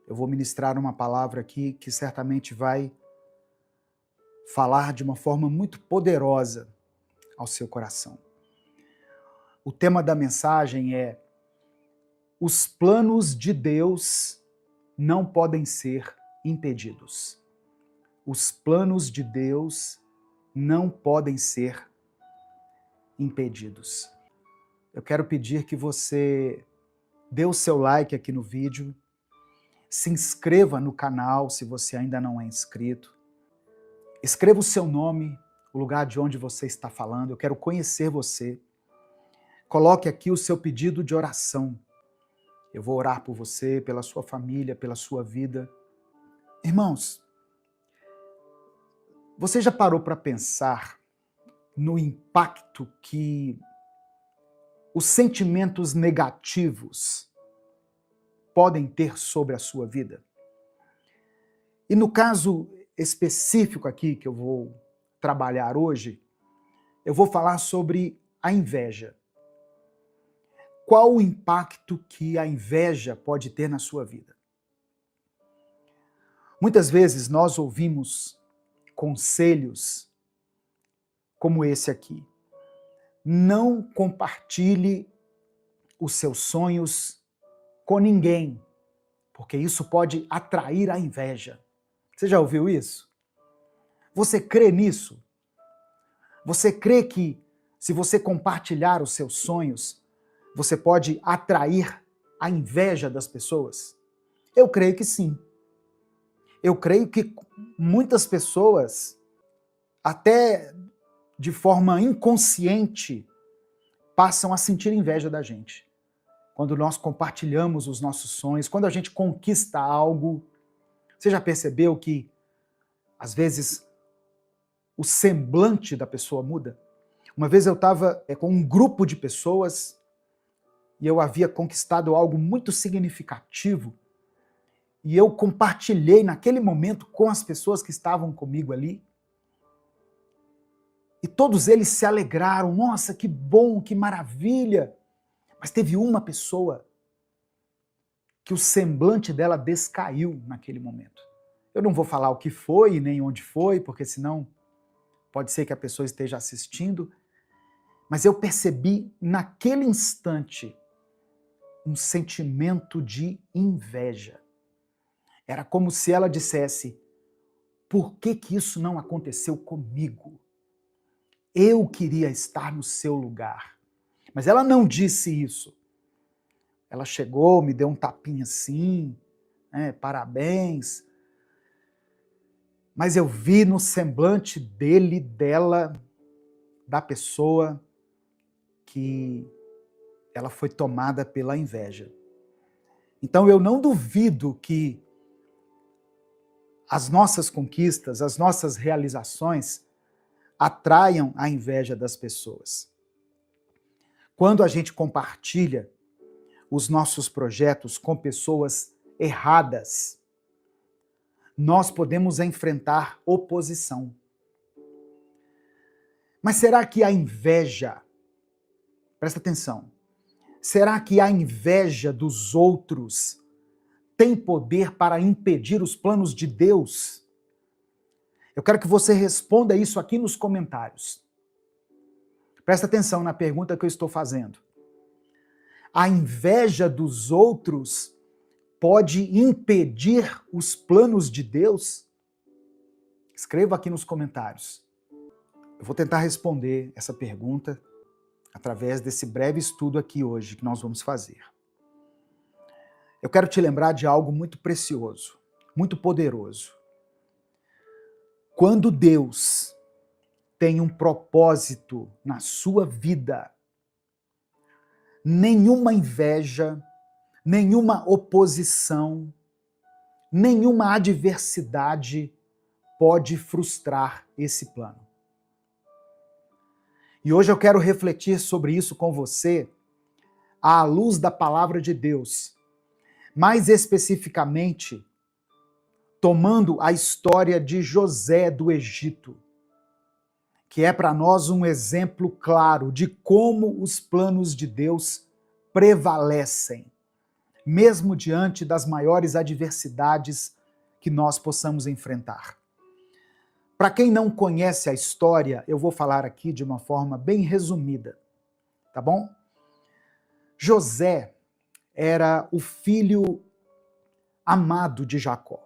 Eu vou ministrar uma palavra aqui que certamente vai falar de uma forma muito poderosa ao seu coração. O tema da mensagem é: os planos de Deus não podem ser impedidos. Os planos de Deus não podem ser impedidos. Eu quero pedir que você dê o seu like aqui no vídeo, se inscreva no canal se você ainda não é inscrito, escreva o seu nome, o lugar de onde você está falando, eu quero conhecer você. Coloque aqui o seu pedido de oração. Eu vou orar por você, pela sua família, pela sua vida. Irmãos, você já parou para pensar no impacto que os sentimentos negativos podem ter sobre a sua vida? E no caso específico aqui que eu vou trabalhar hoje, eu vou falar sobre a inveja. Qual o impacto que a inveja pode ter na sua vida? Muitas vezes nós ouvimos conselhos como esse aqui. Não compartilhe os seus sonhos com ninguém, porque isso pode atrair a inveja. Você já ouviu isso? Você crê nisso? Você crê que se você compartilhar os seus sonhos, você pode atrair a inveja das pessoas? Eu creio que sim. Eu creio que muitas pessoas, até de forma inconsciente, passam a sentir inveja da gente. Quando nós compartilhamos os nossos sonhos, quando a gente conquista algo. Você já percebeu que, às vezes, o semblante da pessoa muda? Uma vez eu estava com um grupo de pessoas e eu havia conquistado algo muito significativo e eu compartilhei naquele momento com as pessoas que estavam comigo ali. E todos eles se alegraram. Nossa, que bom, que maravilha! Mas teve uma pessoa que o semblante dela descaiu naquele momento. Eu não vou falar o que foi nem onde foi, porque senão pode ser que a pessoa esteja assistindo, mas eu percebi naquele instante um sentimento de inveja. Era como se ela dissesse: por que que isso não aconteceu comigo? Eu queria estar no seu lugar. Mas ela não disse isso. Ela chegou, me deu um tapinha assim, parabéns. Mas eu vi no semblante dele, dela, da pessoa, que ela foi tomada pela inveja. Então eu não duvido que as nossas conquistas, as nossas realizações atraiam a inveja das pessoas. Quando a gente compartilha os nossos projetos com pessoas erradas, nós podemos enfrentar oposição. Mas será que a inveja, presta atenção, será que a inveja dos outros tem poder para impedir os planos de Deus? Eu quero que você responda isso aqui nos comentários. Presta atenção na pergunta que eu estou fazendo. A inveja dos outros pode impedir os planos de Deus? Escreva aqui nos comentários. Eu vou tentar responder essa pergunta através desse breve estudo aqui hoje que nós vamos fazer. Eu quero te lembrar de algo muito precioso, muito poderoso. Quando Deus tem um propósito na sua vida, nenhuma inveja, nenhuma oposição, nenhuma adversidade pode frustrar esse plano. E hoje eu quero refletir sobre isso com você à luz da palavra de Deus, mais especificamente tomando a história de José do Egito, que é para nós um exemplo claro de como os planos de Deus prevalecem, mesmo diante das maiores adversidades que nós possamos enfrentar. Para quem não conhece a história, eu vou falar aqui de uma forma bem resumida, tá bom? José era o filho amado de Jacó,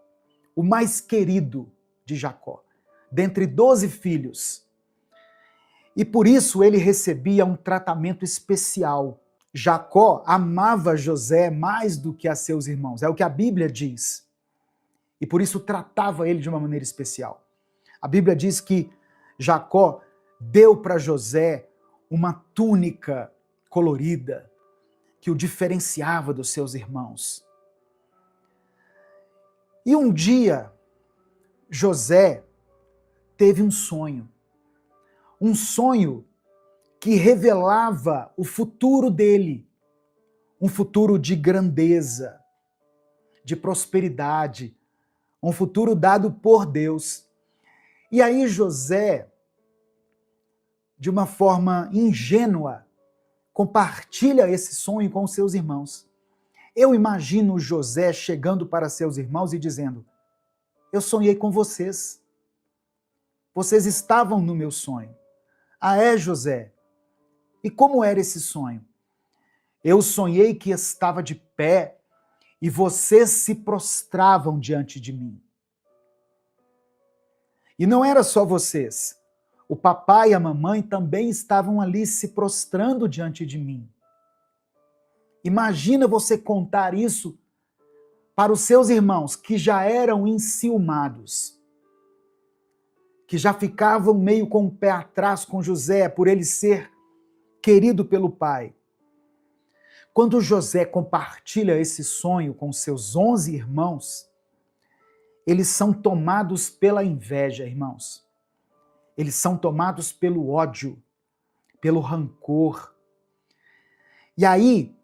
o mais querido de Jacó, dentre 12 filhos. E por isso ele recebia um tratamento especial Jacó amava José mais do que a seus irmãos, é o que a Bíblia diz. E por isso tratava ele de uma maneira especial. A Bíblia diz que Jacó deu para José uma túnica colorida que o diferenciava dos seus irmãos. E um dia, José teve um sonho que revelava o futuro dele, um futuro de grandeza, de prosperidade, um futuro dado por Deus. E aí José, de uma forma ingênua, compartilha esse sonho com seus irmãos. Eu imagino José chegando para seus irmãos e dizendo: eu sonhei com vocês. Vocês estavam no meu sonho. Ah, é, José? E como era esse sonho? Eu sonhei que estava de pé e vocês se prostravam diante de mim. E não era só vocês. O papai e a mamãe também estavam ali se prostrando diante de mim. Imagina você contar isso para os seus irmãos que já eram enciumados, que já ficavam meio com o pé atrás com José por ele ser querido pelo pai. Quando José compartilha esse sonho com seus 11 irmãos, eles são tomados pela inveja, irmãos. Eles são tomados pelo ódio, pelo rancor. E aí,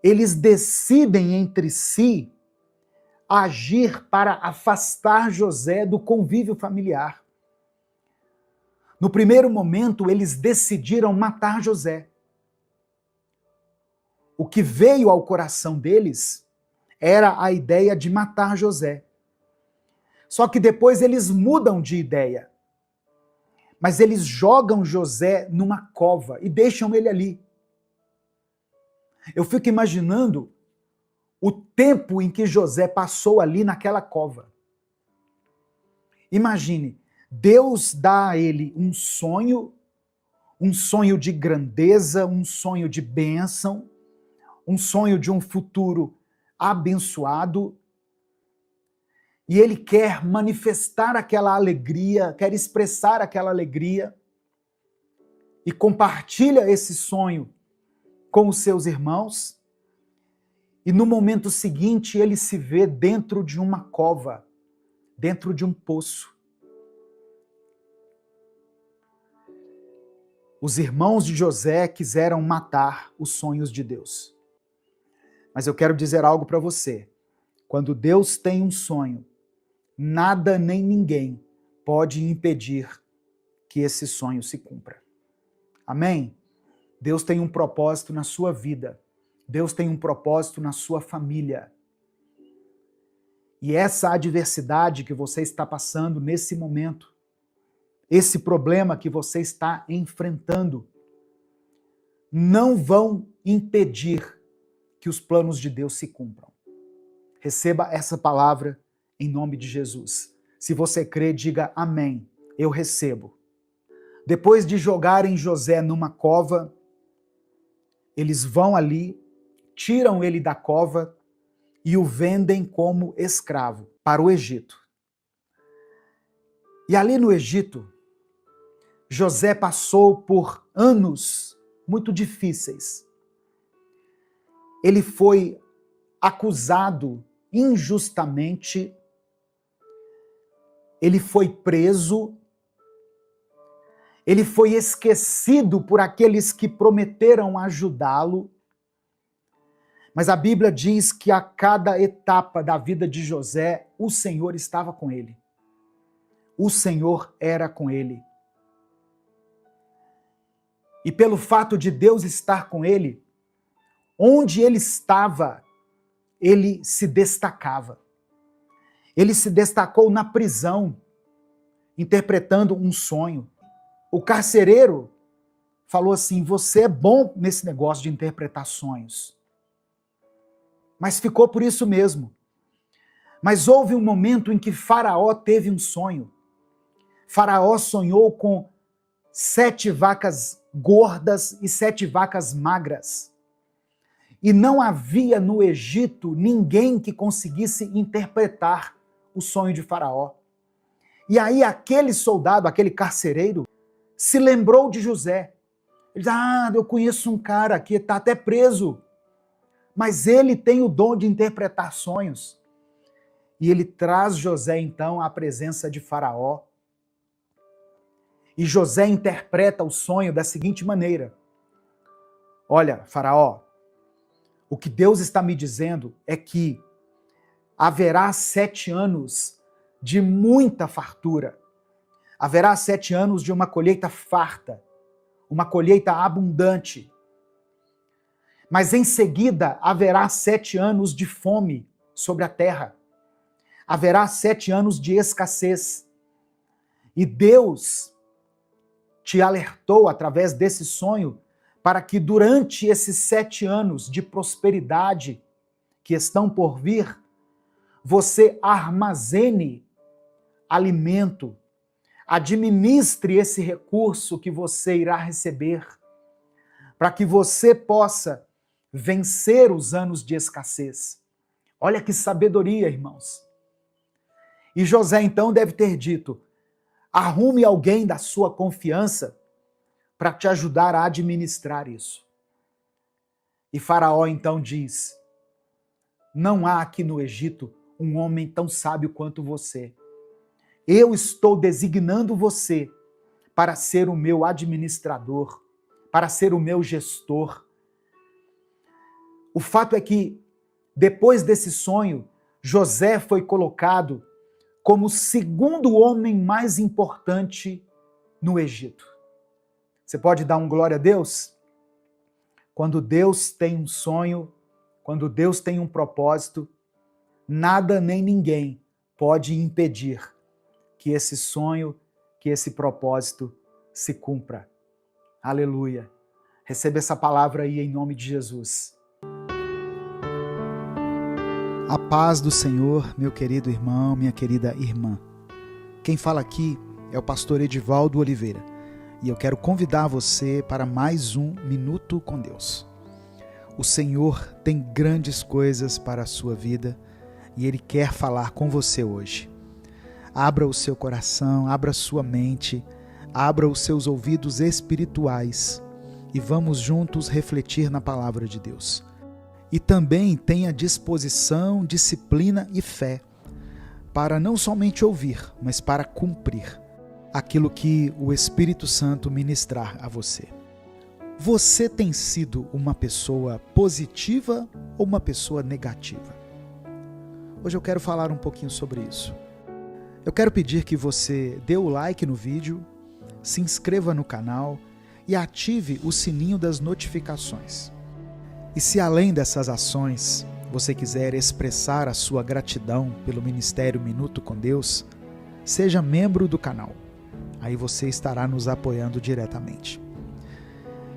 eles decidem entre si agir para afastar José do convívio familiar. No primeiro momento, eles decidiram matar José. O que veio ao coração deles era a ideia de matar José. Só que depois eles mudam de ideia. Mas eles jogam José numa cova e deixam ele ali. Eu fico imaginando o tempo em que José passou ali naquela cova. Imagine, Deus dá a ele um sonho de grandeza, um sonho de bênção, um sonho de um futuro abençoado, e ele quer manifestar aquela alegria, quer expressar aquela alegria, e compartilha esse sonho com os seus irmãos, e no momento seguinte ele se vê dentro de uma cova, dentro de um poço. Os irmãos de José quiseram matar os sonhos de Deus. Mas eu quero dizer algo para você. Quando Deus tem um sonho, nada nem ninguém pode impedir que esse sonho se cumpra. Amém? Deus tem um propósito na sua vida. Deus tem um propósito na sua família. E essa adversidade que você está passando nesse momento, esse problema que você está enfrentando, não vão impedir que os planos de Deus se cumpram. Receba essa palavra em nome de Jesus. Se você crê, diga amém. Eu recebo. Depois de jogarem José numa cova, eles vão ali, tiram ele da cova e o vendem como escravo para o Egito. E ali no Egito, José passou por anos muito difíceis. Ele foi acusado injustamente, ele foi preso, ele foi esquecido por aqueles que prometeram ajudá-lo. Mas a Bíblia diz que a cada etapa da vida de José, o Senhor estava com ele. O Senhor era com ele. E pelo fato de Deus estar com ele, onde ele estava, ele se destacava. Ele se destacou na prisão, interpretando um sonho. O carcereiro falou assim: você é bom nesse negócio de interpretar sonhos. Mas ficou por isso mesmo. Mas houve um momento em que Faraó teve um sonho. Faraó sonhou com 7 vacas gordas e 7 vacas magras. E não havia no Egito ninguém que conseguisse interpretar o sonho de Faraó. E aí aquele soldado, aquele carcereiro, se lembrou de José. Ele diz, eu conheço um cara que está até preso, mas ele tem o dom de interpretar sonhos. E ele traz José, então, à presença de Faraó. E José interpreta o sonho da seguinte maneira. Olha, Faraó, o que Deus está me dizendo é que haverá 7 anos de muita fartura. Haverá 7 anos de uma colheita farta, uma colheita abundante. Mas em seguida haverá 7 anos de fome sobre a terra. Haverá 7 anos de escassez. E Deus te alertou através desse sonho para que durante esses 7 anos de prosperidade que estão por vir, você armazene alimento, administre esse recurso que você irá receber, para que você possa vencer os anos de escassez. Olha que sabedoria, irmãos. E José então deve ter dito, arrume alguém da sua confiança para te ajudar a administrar isso. E Faraó então diz, não há aqui no Egito um homem tão sábio quanto você. Eu estou designando você para ser o meu administrador, para ser o meu gestor. O fato é que, depois desse sonho, José foi colocado como o segundo homem mais importante no Egito. Você pode dar um glória a Deus? Quando Deus tem um sonho, quando Deus tem um propósito, nada nem ninguém pode impedir que esse sonho, que esse propósito se cumpra. Aleluia. Receba essa palavra aí em nome de Jesus. A paz do Senhor, meu querido irmão, minha querida irmã. Quem fala aqui é o pastor Edivaldo Oliveira e eu quero convidar você para mais um Minuto com Deus. O Senhor tem grandes coisas para a sua vida e Ele quer falar com você hoje. Abra o seu coração, abra a sua mente, abra os seus ouvidos espirituais e vamos juntos refletir na palavra de Deus. E também tenha disposição, disciplina e fé para não somente ouvir, mas para cumprir aquilo que o Espírito Santo ministrar a você. Você tem sido uma pessoa positiva ou uma pessoa negativa? Hoje eu quero falar um pouquinho sobre isso. Eu quero pedir que você dê o like no vídeo, se inscreva no canal e ative o sininho das notificações. E se além dessas ações você quiser expressar a sua gratidão pelo Ministério Minuto com Deus, seja membro do canal. Aí você estará nos apoiando diretamente.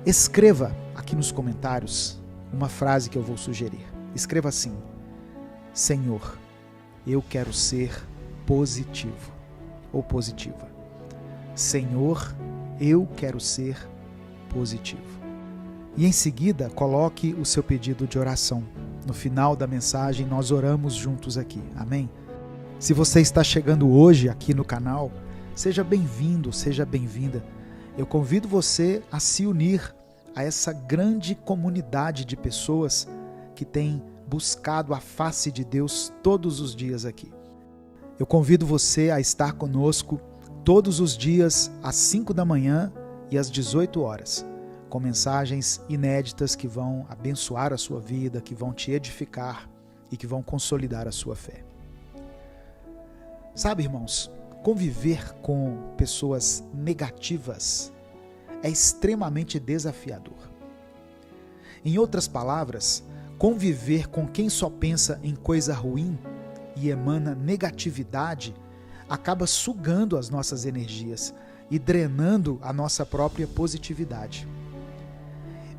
Escreva aqui nos comentários uma frase que eu vou sugerir. Escreva assim: Senhor, eu quero ser positivo ou positiva. Senhor, eu quero ser positivo. E em seguida, coloque o seu pedido de oração. No final da mensagem, nós oramos juntos aqui. Amém? Se você está chegando hoje aqui no canal, seja bem-vindo, seja bem-vinda. Eu convido você a se unir a essa grande comunidade de pessoas que tem buscado a face de Deus todos os dias aqui. Eu convido você a estar conosco todos os dias às 5 da manhã e às 18 horas, com mensagens inéditas que vão abençoar a sua vida, que vão te edificar e que vão consolidar a sua fé. Sabe, irmãos, conviver com pessoas negativas é extremamente desafiador. Em outras palavras, conviver com quem só pensa em coisa ruim e emana negatividade acaba sugando as nossas energias e drenando a nossa própria positividade.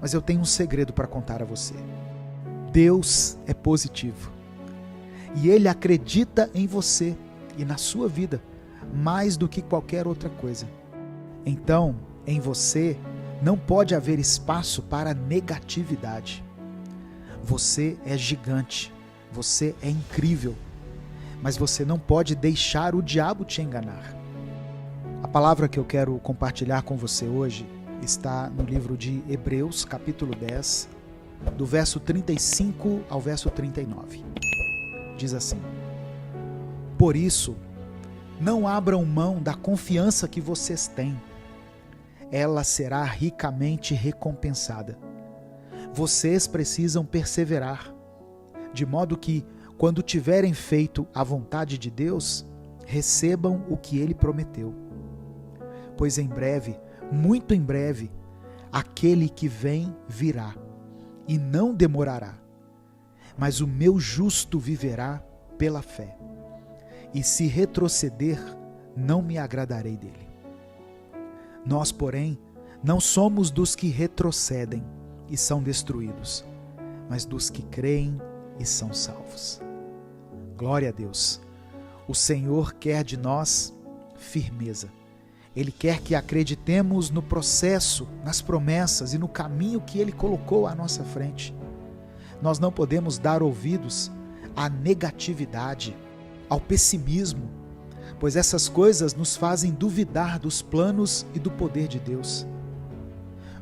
Mas eu tenho um segredo para contar a você. Deus é positivo e Ele acredita em você e na sua vida mais do que qualquer outra coisa. Então, em você não pode haver espaço para negatividade. Você é gigante, você é incrível, mas você não pode deixar o diabo te enganar. A palavra que eu quero compartilhar com você hoje está no livro de Hebreus, capítulo 10, do verso 35 ao verso 39. Diz assim: Por isso, não abram mão da confiança que vocês têm. Ela será ricamente recompensada. Vocês precisam perseverar, de modo que, quando tiverem feito a vontade de Deus, recebam o que Ele prometeu. Pois em breve, muito em breve, aquele que vem virá, e não demorará. Mas o meu justo viverá pela fé. E se retroceder, não me agradarei dele. Nós, porém, não somos dos que retrocedem e são destruídos, mas dos que creem e são salvos. Glória a Deus. O Senhor quer de nós firmeza. Ele quer que acreditemos no processo, nas promessas e no caminho que Ele colocou à nossa frente. Nós não podemos dar ouvidos à negatividade, ao pessimismo, pois essas coisas nos fazem duvidar dos planos e do poder de Deus.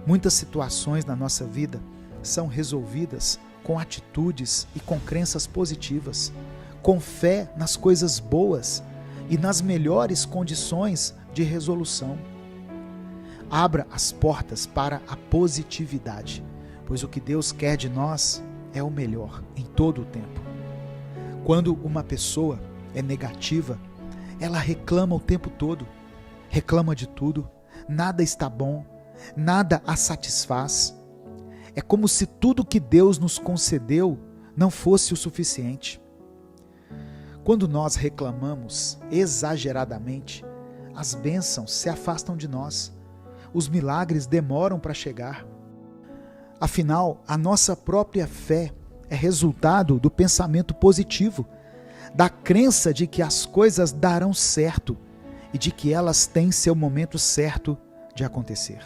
Muitas situações na nossa vida são resolvidas com atitudes e com crenças positivas, com fé nas coisas boas e nas melhores condições de resolução. Abra as portas para a positividade, pois o que Deus quer de nós é o melhor em todo o tempo. Quando uma pessoa é negativa, ela reclama o tempo todo, reclama de tudo, nada está bom, nada a satisfaz. É como se tudo que Deus nos concedeu não fosse o suficiente. Quando nós reclamamos exageradamente, as bênçãos se afastam de nós, os milagres demoram para chegar. Afinal, a nossa própria fé é resultado do pensamento positivo, da crença de que as coisas darão certo e de que elas têm seu momento certo de acontecer.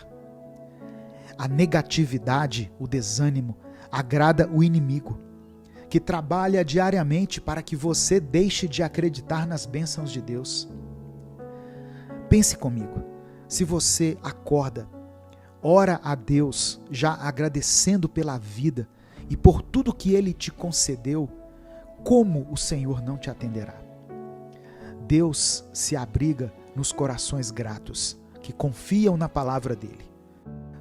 A negatividade, o desânimo, agrada o inimigo, que trabalha diariamente para que você deixe de acreditar nas bênçãos de Deus. Pense comigo, se você acorda, ora a Deus já agradecendo pela vida e por tudo que Ele te concedeu, como o Senhor não te atenderá? Deus se abriga nos corações gratos, que confiam na palavra dEle.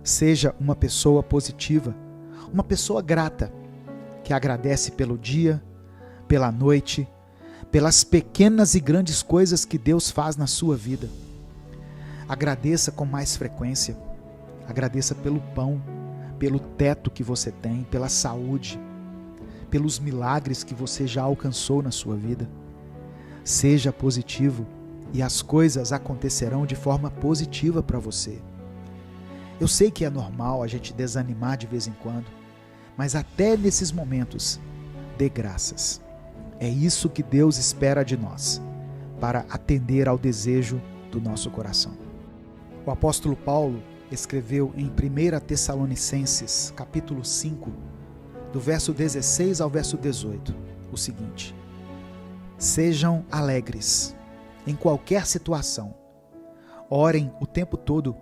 Seja uma pessoa positiva, uma pessoa grata, que agradece pelo dia, pela noite, pelas pequenas e grandes coisas que Deus faz na sua vida. Agradeça com mais frequência. Agradeça pelo pão, pelo teto que você tem, pela saúde, pelos milagres que você já alcançou na sua vida. Seja positivo e as coisas acontecerão de forma positiva para você. Eu sei que é normal a gente desanimar de vez em quando, mas até nesses momentos, dê graças. É isso que Deus espera de nós, para atender ao desejo do nosso coração. O apóstolo Paulo escreveu em 1 Tessalonicenses, capítulo 5, do verso 16 ao verso 18, o seguinte: Sejam alegres em qualquer situação, orem o tempo todo,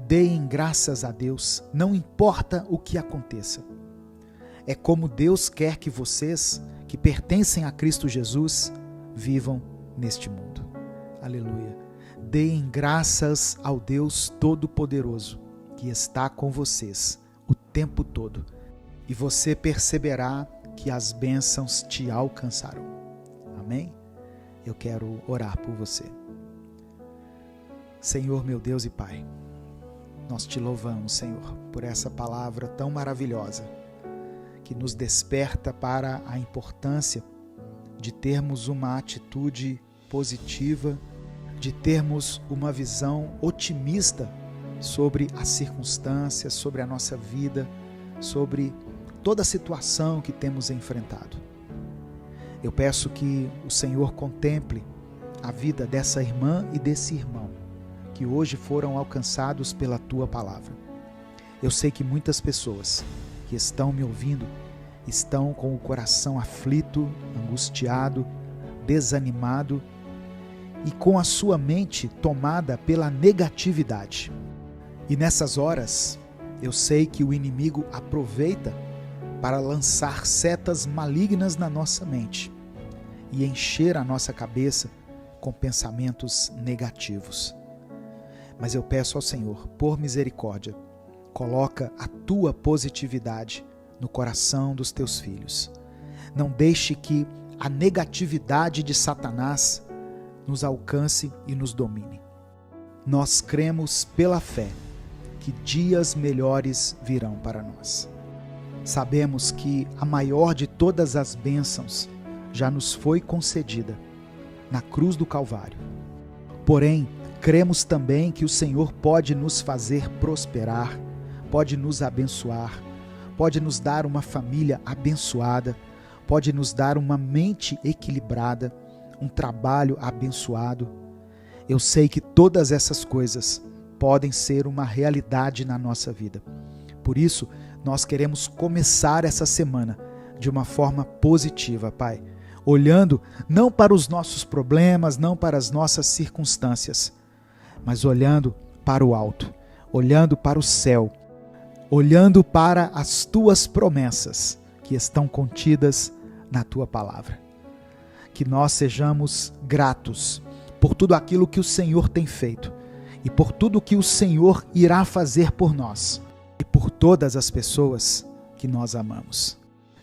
deem graças a Deus, não importa o que aconteça. É como Deus quer que vocês, que pertencem a Cristo Jesus, vivam neste mundo. Aleluia. Deem graças ao Deus Todo-Poderoso, que está com vocês o tempo todo, e você perceberá que as bênçãos te alcançarão. Amém? Eu quero orar por você. Senhor, meu Deus e Pai, nós te louvamos, Senhor, por essa palavra tão maravilhosa, que nos desperta para a importância de termos uma atitude positiva, de termos uma visão otimista sobre as circunstâncias, sobre a nossa vida, sobre toda a situação que temos enfrentado. Eu peço que o Senhor contemple a vida dessa irmã e desse irmão, que hoje foram alcançados pela Tua palavra. Eu sei que muitas pessoas que estão me ouvindo estão com o coração aflito, angustiado, desanimado e com a sua mente tomada pela negatividade. E nessas horas, eu sei que o inimigo aproveita para lançar setas malignas na nossa mente e encher a nossa cabeça com pensamentos negativos. Mas eu peço ao Senhor, por misericórdia, coloca a tua positividade no coração dos teus filhos. Não deixe que a negatividade de Satanás nos alcance e nos domine. Nós cremos pela fé que dias melhores virão para nós. Sabemos que a maior de todas as bênçãos já nos foi concedida na cruz do Calvário. Porém, cremos também que o Senhor pode nos fazer prosperar, pode nos abençoar, pode nos dar uma família abençoada, pode nos dar uma mente equilibrada, um trabalho abençoado. Eu sei que todas essas coisas podem ser uma realidade na nossa vida. Por isso, nós queremos começar essa semana de uma forma positiva, Pai, olhando não para os nossos problemas, não para as nossas circunstâncias, mas olhando para o alto, olhando para o céu, olhando para as tuas promessas que estão contidas na tua palavra. Que nós sejamos gratos por tudo aquilo que o Senhor tem feito e por tudo que o Senhor irá fazer por nós e por todas as pessoas que nós amamos.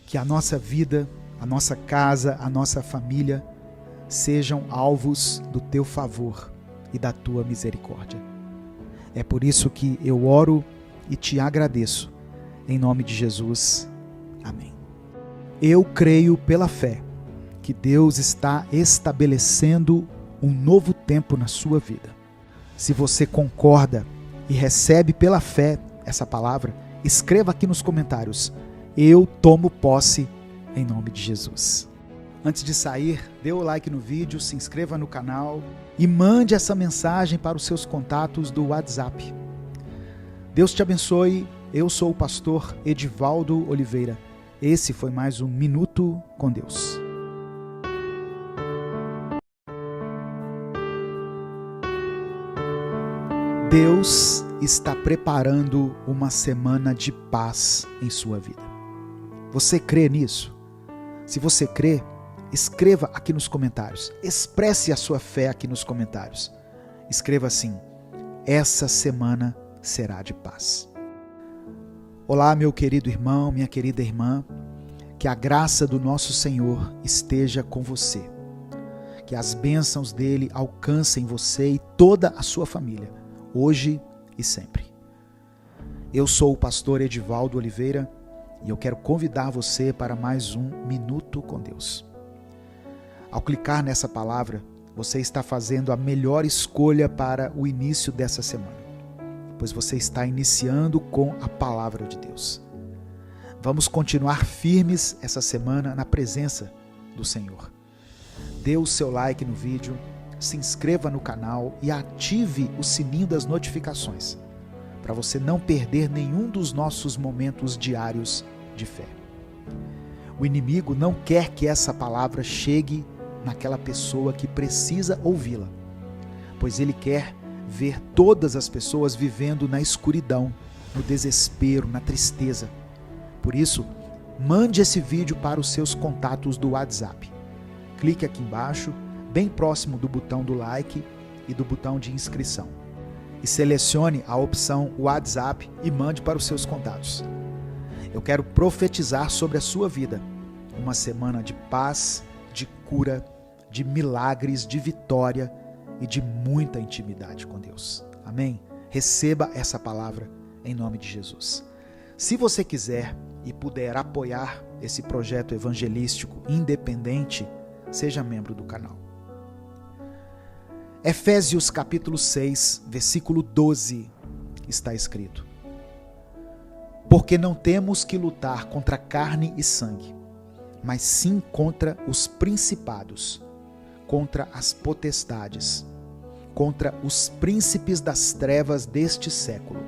Que a nossa vida, a nossa casa, a nossa família sejam alvos do teu favor e da tua misericórdia. É por isso que eu oro e te agradeço. Em nome de Jesus. Amém. Eu creio pela fé que Deus está estabelecendo um novo tempo na sua vida. Se você concorda e recebe pela fé essa palavra, escreva aqui nos comentários: eu tomo posse em nome de Jesus. Antes de sair, dê o like no vídeo, se inscreva no canal e mande essa mensagem para os seus contatos do WhatsApp. Deus te abençoe. Eu sou o pastor Edivaldo Oliveira. Esse foi mais um Minuto com Deus. Deus está preparando uma semana de paz em sua vida. Você crê nisso? Se você crê, escreva aqui nos comentários. Expresse a sua fé aqui nos comentários. Escreva assim: essa semana será de paz. Olá, meu querido irmão, minha querida irmã. Que a graça do nosso Senhor esteja com você. Que as bênçãos dele alcancem você e toda a sua família, hoje e sempre. Eu sou o pastor Edivaldo Oliveira e eu quero convidar você para mais um Minuto com Deus. Ao clicar nessa palavra, você está fazendo a melhor escolha para o início dessa semana, pois você está iniciando com a palavra de Deus. Vamos continuar firmes essa semana na presença do Senhor. Dê o seu like no vídeo, se inscreva no canal e ative o sininho das notificações, para você não perder nenhum dos nossos momentos diários de fé. O inimigo não quer que essa palavra chegue naquela pessoa que precisa ouvi-la, pois ele quer ver todas as pessoas vivendo na escuridão, no desespero, na tristeza. Por isso, mande esse vídeo para os seus contatos do WhatsApp. Clique aqui embaixo, bem próximo do botão do like e do botão de inscrição. E selecione a opção WhatsApp e mande para os seus contatos. Eu quero profetizar sobre a sua vida uma semana de paz, de cura, de milagres, de vitória e de muita intimidade com Deus. Amém? Receba essa palavra em nome de Jesus. Se você quiser e puder apoiar esse projeto evangelístico independente, seja membro do canal. Efésios capítulo 6, versículo 12, está escrito: porque não temos que lutar contra carne e sangue, mas sim contra os principados, contra as potestades, contra os príncipes das trevas deste século,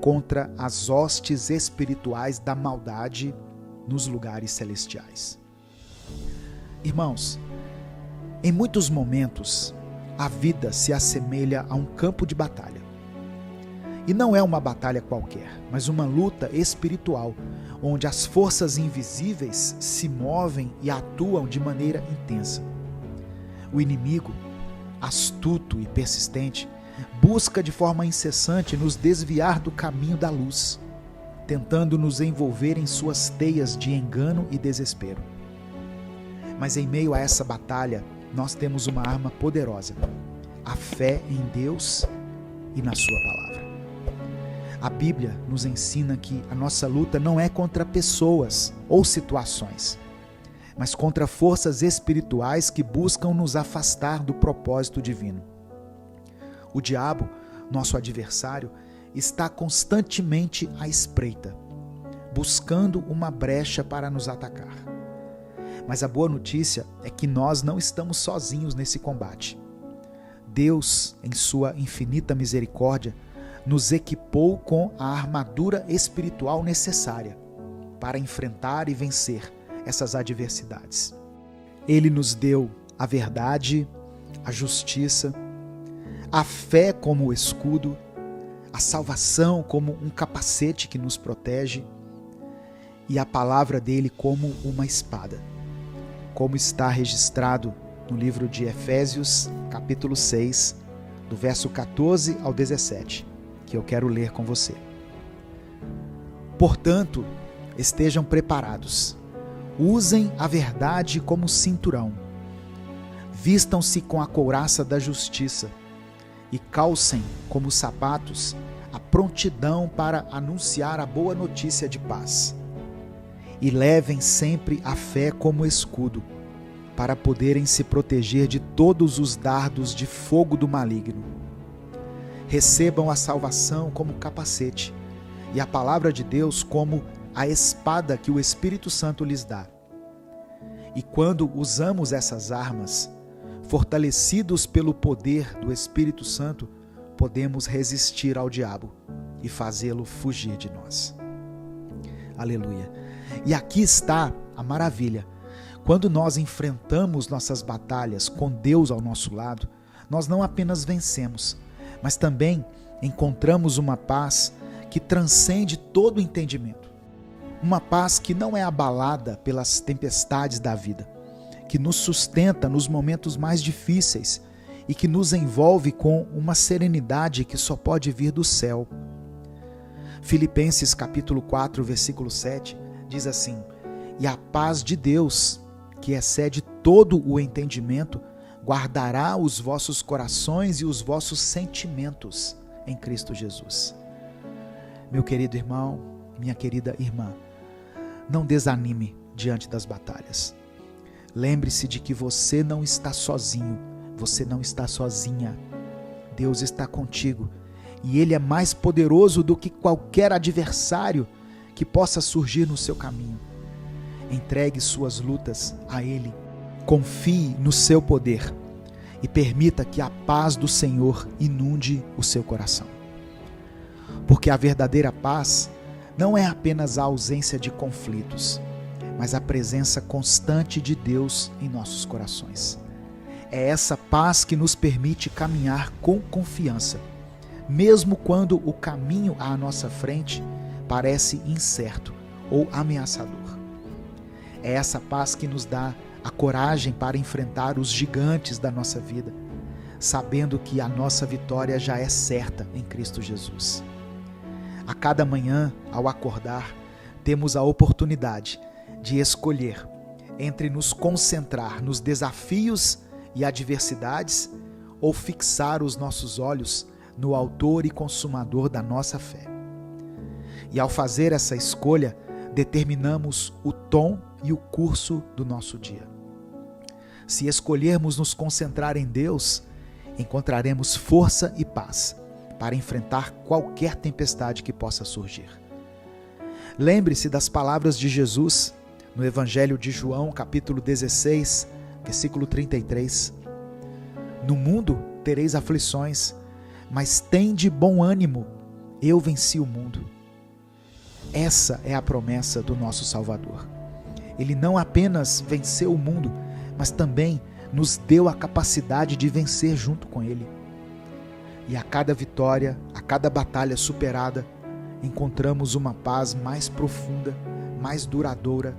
contra as hostes espirituais da maldade nos lugares celestiais. Irmãos, em muitos momentos, a vida se assemelha a um campo de batalha. E não é uma batalha qualquer, mas uma luta espiritual, onde as forças invisíveis se movem e atuam de maneira intensa. O inimigo, astuto e persistente, busca de forma incessante nos desviar do caminho da luz, tentando nos envolver em suas teias de engano e desespero. Mas em meio a essa batalha, nós temos uma arma poderosa: a fé em Deus e na sua palavra. A Bíblia nos ensina que a nossa luta não é contra pessoas ou situações, mas contra forças espirituais que buscam nos afastar do propósito divino. O diabo, nosso adversário, está constantemente à espreita, buscando uma brecha para nos atacar. Mas a boa notícia é que nós não estamos sozinhos nesse combate. Deus, em sua infinita misericórdia, nos equipou com a armadura espiritual necessária para enfrentar e vencer essas adversidades. Ele nos deu a verdade, a justiça, a fé como escudo, a salvação como um capacete que nos protege e a palavra dele como uma espada, como está registrado no livro de Efésios, capítulo 6, do verso 14 ao 17, que eu quero ler com você. Portanto, estejam preparados, usem a verdade como cinturão, vistam-se com a couraça da justiça e calcem como sapatos a prontidão para anunciar a boa notícia de paz. E levem sempre a fé como escudo, para poderem se proteger de todos os dardos de fogo do maligno. Recebam a salvação como capacete e a palavra de Deus como a espada que o Espírito Santo lhes dá. E quando usamos essas armas, fortalecidos pelo poder do Espírito Santo, podemos resistir ao diabo e fazê-lo fugir de nós. Aleluia! E aqui está a maravilha. Quando nós enfrentamos nossas batalhas com Deus ao nosso lado, nós não apenas vencemos, mas também encontramos uma paz que transcende todo o entendimento. Uma paz que não é abalada pelas tempestades da vida, que nos sustenta nos momentos mais difíceis e que nos envolve com uma serenidade que só pode vir do céu. Filipenses capítulo 4, versículo 7, diz assim: e a paz de Deus, que excede todo o entendimento, guardará os vossos corações e os vossos sentimentos em Cristo Jesus. Meu querido irmão, minha querida irmã, não desanime diante das batalhas. Lembre-se de que você não está sozinho, você não está sozinha. Deus está contigo e Ele é mais poderoso do que qualquer adversário que possa surgir no seu caminho. Entregue suas lutas a Ele, confie no seu poder e permita que a paz do Senhor inunde o seu coração. Porque a verdadeira paz não é apenas a ausência de conflitos, mas a presença constante de Deus em nossos corações. É essa paz que nos permite caminhar com confiança, mesmo quando o caminho à nossa frente parece incerto ou ameaçador. É essa paz que nos dá a coragem para enfrentar os gigantes da nossa vida, sabendo que a nossa vitória já é certa em Cristo Jesus. A cada manhã, ao acordar, temos a oportunidade de escolher entre nos concentrar nos desafios e adversidades ou fixar os nossos olhos no Autor e Consumador da nossa fé. E ao fazer essa escolha, determinamos o tom e o curso do nosso dia. Se escolhermos nos concentrar em Deus, encontraremos força e paz para enfrentar qualquer tempestade que possa surgir. Lembre-se das palavras de Jesus no Evangelho de João, capítulo 16, versículo 33. No mundo tereis aflições, mas tende bom ânimo, eu venci o mundo. Essa é a promessa do nosso Salvador. Ele não apenas venceu o mundo, mas também nos deu a capacidade de vencer junto com Ele. E a cada vitória, a cada batalha superada, encontramos uma paz mais profunda, mais duradoura,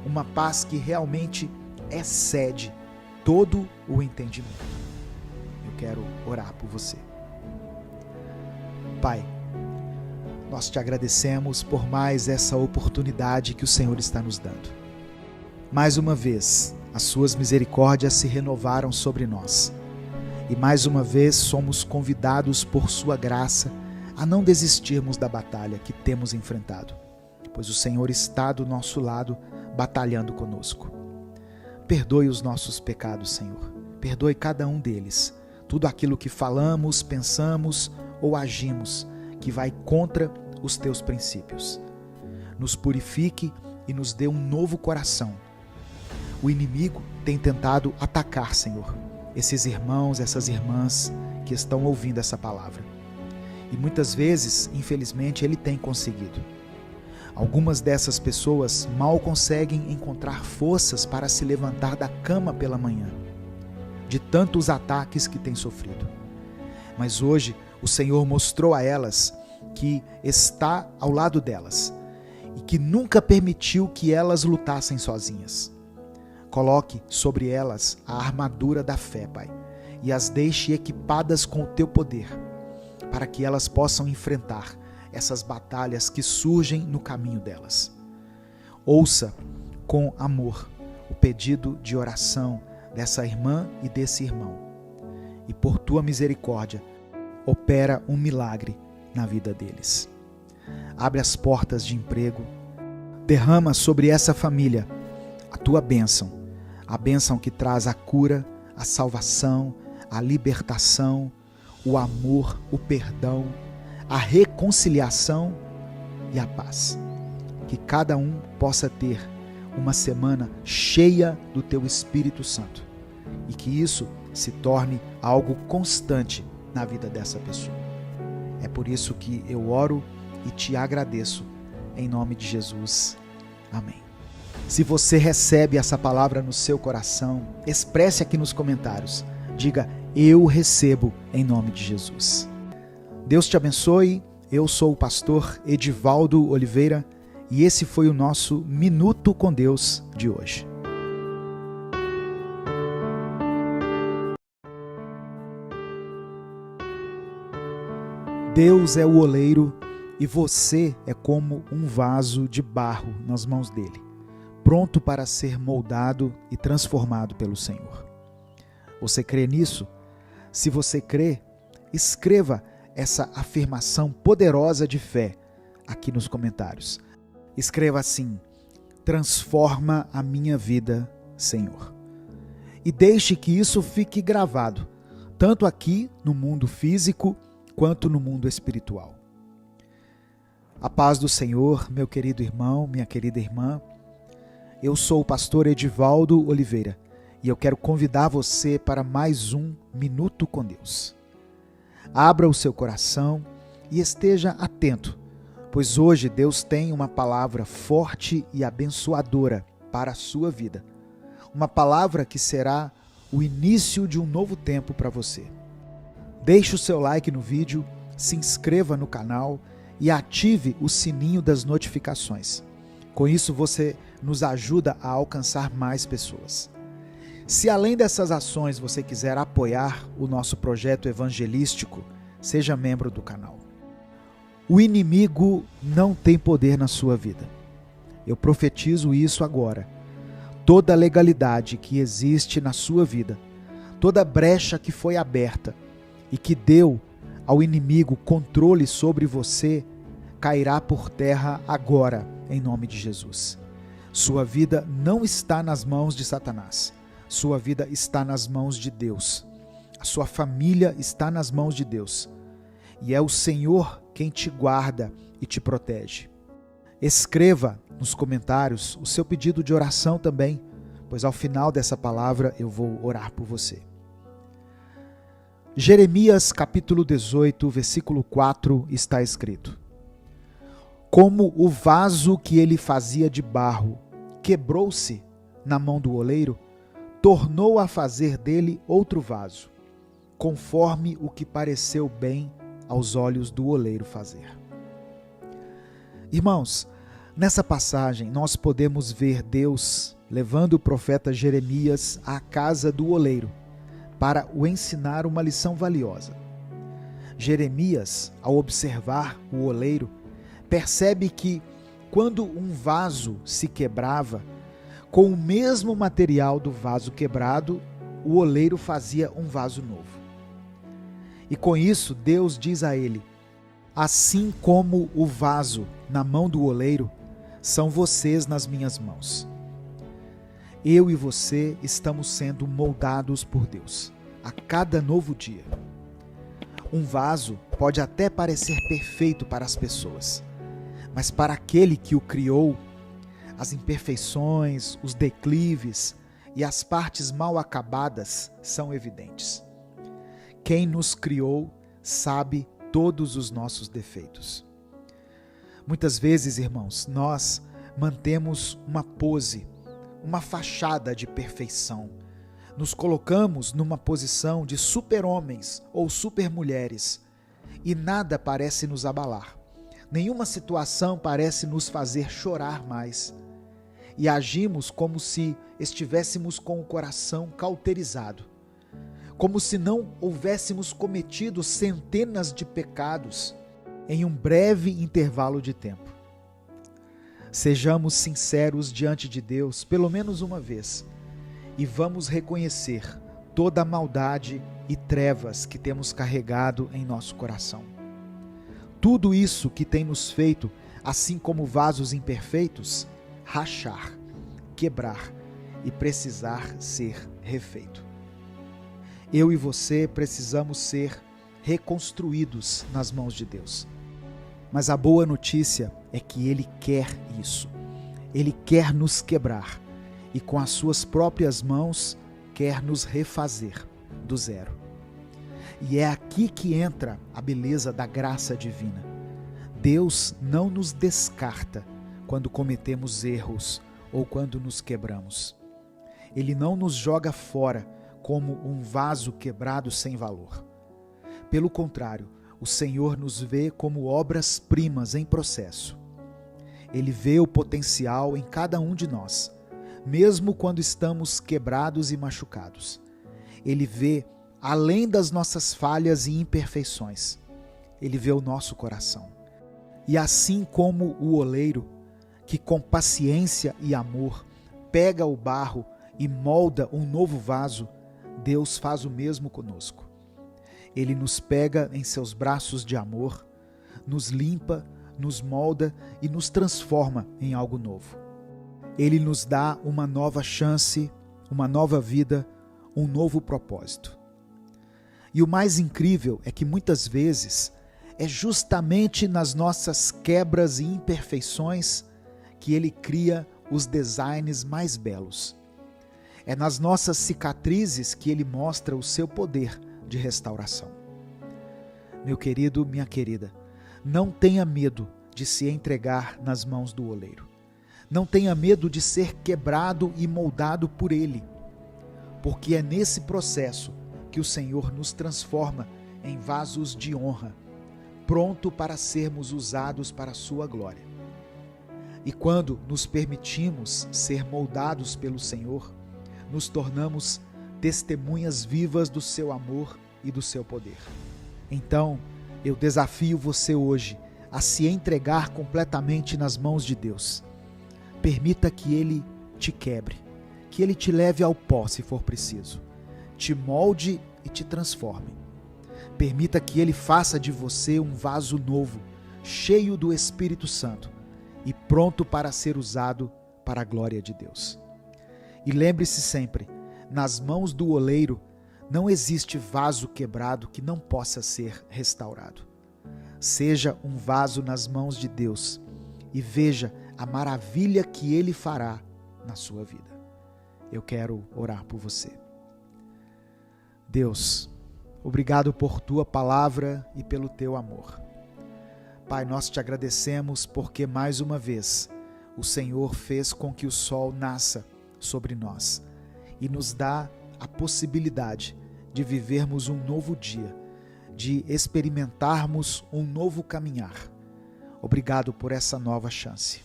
uma paz que realmente excede todo o entendimento. Eu quero orar por você. Pai, nós te agradecemos por mais essa oportunidade que o Senhor está nos dando. Mais uma vez, as suas misericórdias se renovaram sobre nós. E mais uma vez somos convidados por sua graça a não desistirmos da batalha que temos enfrentado, pois o Senhor está do nosso lado, batalhando conosco. Perdoe os nossos pecados, Senhor. Perdoe cada um deles. Tudo aquilo que falamos, pensamos ou agimos que vai contra os teus princípios. Nos purifique e nos dê um novo coração. O inimigo tem tentado atacar, Senhor, esses irmãos, essas irmãs que estão ouvindo essa palavra. E muitas vezes, infelizmente, ele tem conseguido. Algumas dessas pessoas mal conseguem encontrar forças para se levantar da cama pela manhã, de tantos ataques que têm sofrido. Mas hoje o Senhor mostrou a elas que está ao lado delas e que nunca permitiu que elas lutassem sozinhas. Coloque sobre elas a armadura da fé, Pai, e as deixe equipadas com o teu poder, para que elas possam enfrentar essas batalhas que surgem no caminho delas. Ouça com amor o pedido de oração dessa irmã e desse irmão, e por tua misericórdia, opera um milagre na vida deles. Abre as portas de emprego, derrama sobre essa família a tua bênção, a bênção que traz a cura, a salvação, a libertação, o amor, o perdão, a reconciliação e a paz. Que cada um possa ter uma semana cheia do teu Espírito Santo e que isso se torne algo constante na vida dessa pessoa. É por isso que eu oro e te agradeço em nome de Jesus. Amém. Se você recebe essa palavra no seu coração, expresse aqui nos comentários. Diga, eu recebo em nome de Jesus. Deus te abençoe. Eu sou o pastor Edivaldo Oliveira e esse foi o nosso Minuto com Deus de hoje. Deus é o oleiro e você é como um vaso de barro nas mãos dele, pronto para ser moldado e transformado pelo Senhor. Você crê nisso? Se você crê, escreva essa afirmação poderosa de fé aqui nos comentários. Escreva assim: transforma a minha vida, Senhor. E deixe que isso fique gravado, tanto aqui no mundo físico, quanto no mundo espiritual. A paz do Senhor, meu querido irmão, minha querida irmã. Eu sou o pastor Edivaldo Oliveira e eu quero convidar você para mais um Minuto com Deus. Abra o seu coração e esteja atento, pois hoje Deus tem uma palavra forte e abençoadora para a sua vida. Uma palavra que será o início de um novo tempo para você. Deixe o seu like no vídeo, se inscreva no canal e ative o sininho das notificações. Com isso você nos ajuda a alcançar mais pessoas. Se além dessas ações você quiser apoiar o nosso projeto evangelístico, seja membro do canal. O inimigo não tem poder na sua vida. Eu profetizo isso agora. Toda legalidade que existe na sua vida, toda brecha que foi aberta e que deu ao inimigo controle sobre você, cairá por terra agora, em nome de Jesus. Sua vida não está nas mãos de Satanás. Sua vida está nas mãos de Deus. A sua família está nas mãos de Deus. E é o Senhor quem te guarda e te protege. Escreva nos comentários o seu pedido de oração também, pois ao final dessa palavra eu vou orar por você. Jeremias capítulo 18, versículo 4 está escrito: como o vaso que ele fazia de barro, quebrou-se na mão do oleiro, tornou a fazer dele outro vaso, conforme o que pareceu bem aos olhos do oleiro fazer. Irmãos, nessa passagem nós podemos ver Deus levando o profeta Jeremias à casa do oleiro para o ensinar uma lição valiosa. Jeremias, ao observar o oleiro, percebe que quando um vaso se quebrava, com o mesmo material do vaso quebrado, o oleiro fazia um vaso novo. E com isso, Deus diz a ele: assim como o vaso na mão do oleiro, são vocês nas minhas mãos. Eu e você estamos sendo moldados por Deus a cada novo dia. Um vaso pode até parecer perfeito para as pessoas, mas para aquele que o criou, as imperfeições, os declives e as partes mal acabadas são evidentes. Quem nos criou sabe todos os nossos defeitos. Muitas vezes, irmãos, nós mantemos uma pose, uma fachada de perfeição. Nos colocamos numa posição de super-homens ou super-mulheres e nada parece nos abalar. Nenhuma situação parece nos fazer chorar mais. E agimos como se estivéssemos com o coração cauterizado, como se não houvéssemos cometido centenas de pecados em um breve intervalo de tempo. Sejamos sinceros diante de Deus pelo menos uma vez e vamos reconhecer toda a maldade e trevas que temos carregado em nosso coração. Tudo isso que tem nos feito, assim como vasos imperfeitos, rachar, quebrar e precisar ser refeito. Eu e você precisamos ser reconstruídos nas mãos de Deus. Mas a boa notícia é que Ele quer isso. Ele quer nos quebrar e com as suas próprias mãos quer nos refazer do zero. E é aqui que entra a beleza da graça divina. Deus não nos descarta quando cometemos erros ou quando nos quebramos. Ele não nos joga fora como um vaso quebrado sem valor. Pelo contrário, o Senhor nos vê como obras-primas em processo. Ele vê o potencial em cada um de nós, mesmo quando estamos quebrados e machucados. Ele vê além das nossas falhas e imperfeições. Ele vê o nosso coração. E assim como o oleiro, que com paciência e amor pega o barro e molda um novo vaso, Deus faz o mesmo conosco. Ele nos pega em seus braços de amor, nos limpa, nos molda e nos transforma em algo novo. Ele nos dá uma nova chance, uma nova vida, um novo propósito. E o mais incrível é que muitas vezes é justamente nas nossas quebras e imperfeições que Ele cria os designs mais belos. É nas nossas cicatrizes que Ele mostra o seu poder de restauração. Meu querido, minha querida, não tenha medo de se entregar nas mãos do oleiro. Não tenha medo de ser quebrado e moldado por Ele, porque é nesse processo que o Senhor nos transforma em vasos de honra, pronto para sermos usados para a sua glória. E quando nos permitimos ser moldados pelo Senhor, nos tornamos testemunhas vivas do seu amor e do seu poder. Então, eu desafio você hoje a se entregar completamente nas mãos de Deus. Permita que Ele te quebre, que Ele te leve ao pó se for preciso, te molde e te transforme. Permita que Ele faça de você um vaso novo, cheio do Espírito Santo e pronto para ser usado para a glória de Deus. E lembre-se sempre, nas mãos do oleiro não existe vaso quebrado que não possa ser restaurado. Seja um vaso nas mãos de Deus e veja a maravilha que Ele fará na sua vida. Eu quero orar por você. Deus, obrigado por Tua palavra e pelo Teu amor. Pai, nós te agradecemos porque mais uma vez o Senhor fez com que o sol nasça sobre nós e nos dá a possibilidade de vivermos um novo dia, de experimentarmos um novo caminhar. Obrigado por essa nova chance.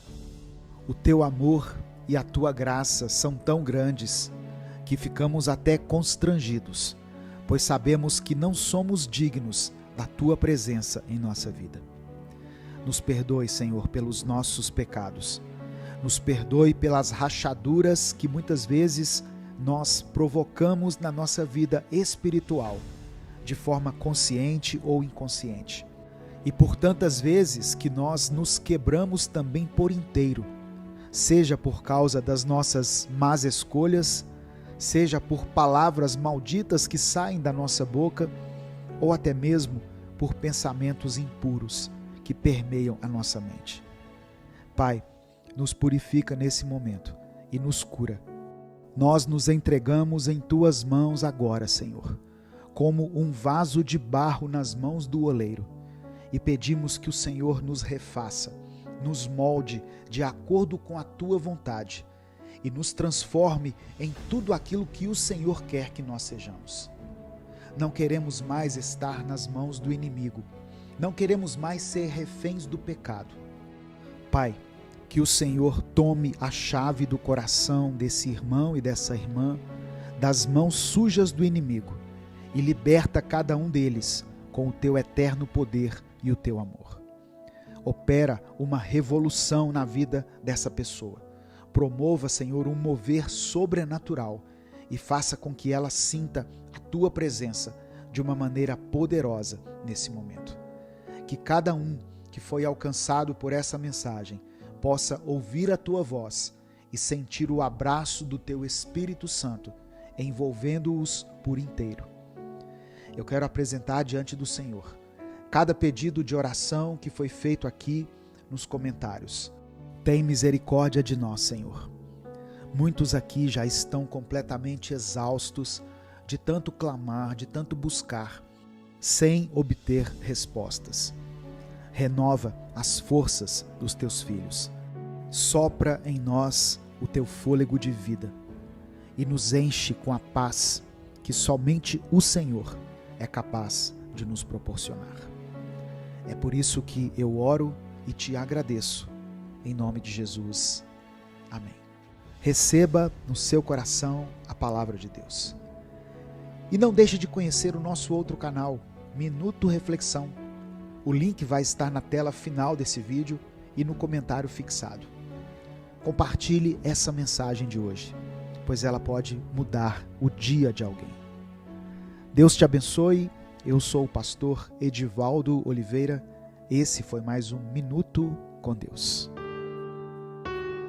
O teu amor e a tua graça são tão grandes que ficamos até constrangidos, pois sabemos que não somos dignos da tua presença em nossa vida. Nos perdoe, Senhor, pelos nossos pecados. Nos perdoe pelas rachaduras que muitas vezes nós provocamos na nossa vida espiritual, de forma consciente ou inconsciente. E por tantas vezes que nós nos quebramos também por inteiro, seja por causa das nossas más escolhas, seja por palavras malditas que saem da nossa boca, ou até mesmo por pensamentos impuros que permeiam a nossa mente. Pai, nos purifica nesse momento e nos cura. Nós nos entregamos em tuas mãos agora, Senhor, como um vaso de barro nas mãos do oleiro, e pedimos que o Senhor nos refaça, nos molde de acordo com a tua vontade e nos transforme em tudo aquilo que o Senhor quer que nós sejamos. Não queremos mais estar nas mãos do inimigo, não queremos mais ser reféns do pecado. Pai, que o Senhor tome a chave do coração desse irmão e dessa irmã das mãos sujas do inimigo e liberta cada um deles com o teu eterno poder e o teu amor. Opera uma revolução na vida dessa pessoa. Promova, Senhor, um mover sobrenatural e faça com que ela sinta a tua presença de uma maneira poderosa nesse momento. Que cada um que foi alcançado por essa mensagem possa ouvir a tua voz e sentir o abraço do teu Espírito Santo, envolvendo-os por inteiro. Eu quero apresentar diante do Senhor cada pedido de oração que foi feito aqui nos comentários. Tem misericórdia de nós, Senhor. Muitos aqui já estão completamente exaustos de tanto clamar, de tanto buscar, sem obter respostas. Renova as forças dos teus filhos. Sopra em nós o teu fôlego de vida e nos enche com a paz que somente o Senhor é capaz de nos proporcionar. É por isso que eu oro e te agradeço, em nome de Jesus. Amém. Receba no seu coração a palavra de Deus. E não deixe de conhecer o nosso outro canal, Minuto Reflexão. O link vai estar na tela final desse vídeo e no comentário fixado. Compartilhe essa mensagem de hoje, pois ela pode mudar o dia de alguém. Deus te abençoe. Eu sou o pastor Edivaldo Oliveira. Esse foi mais um Minuto com Deus.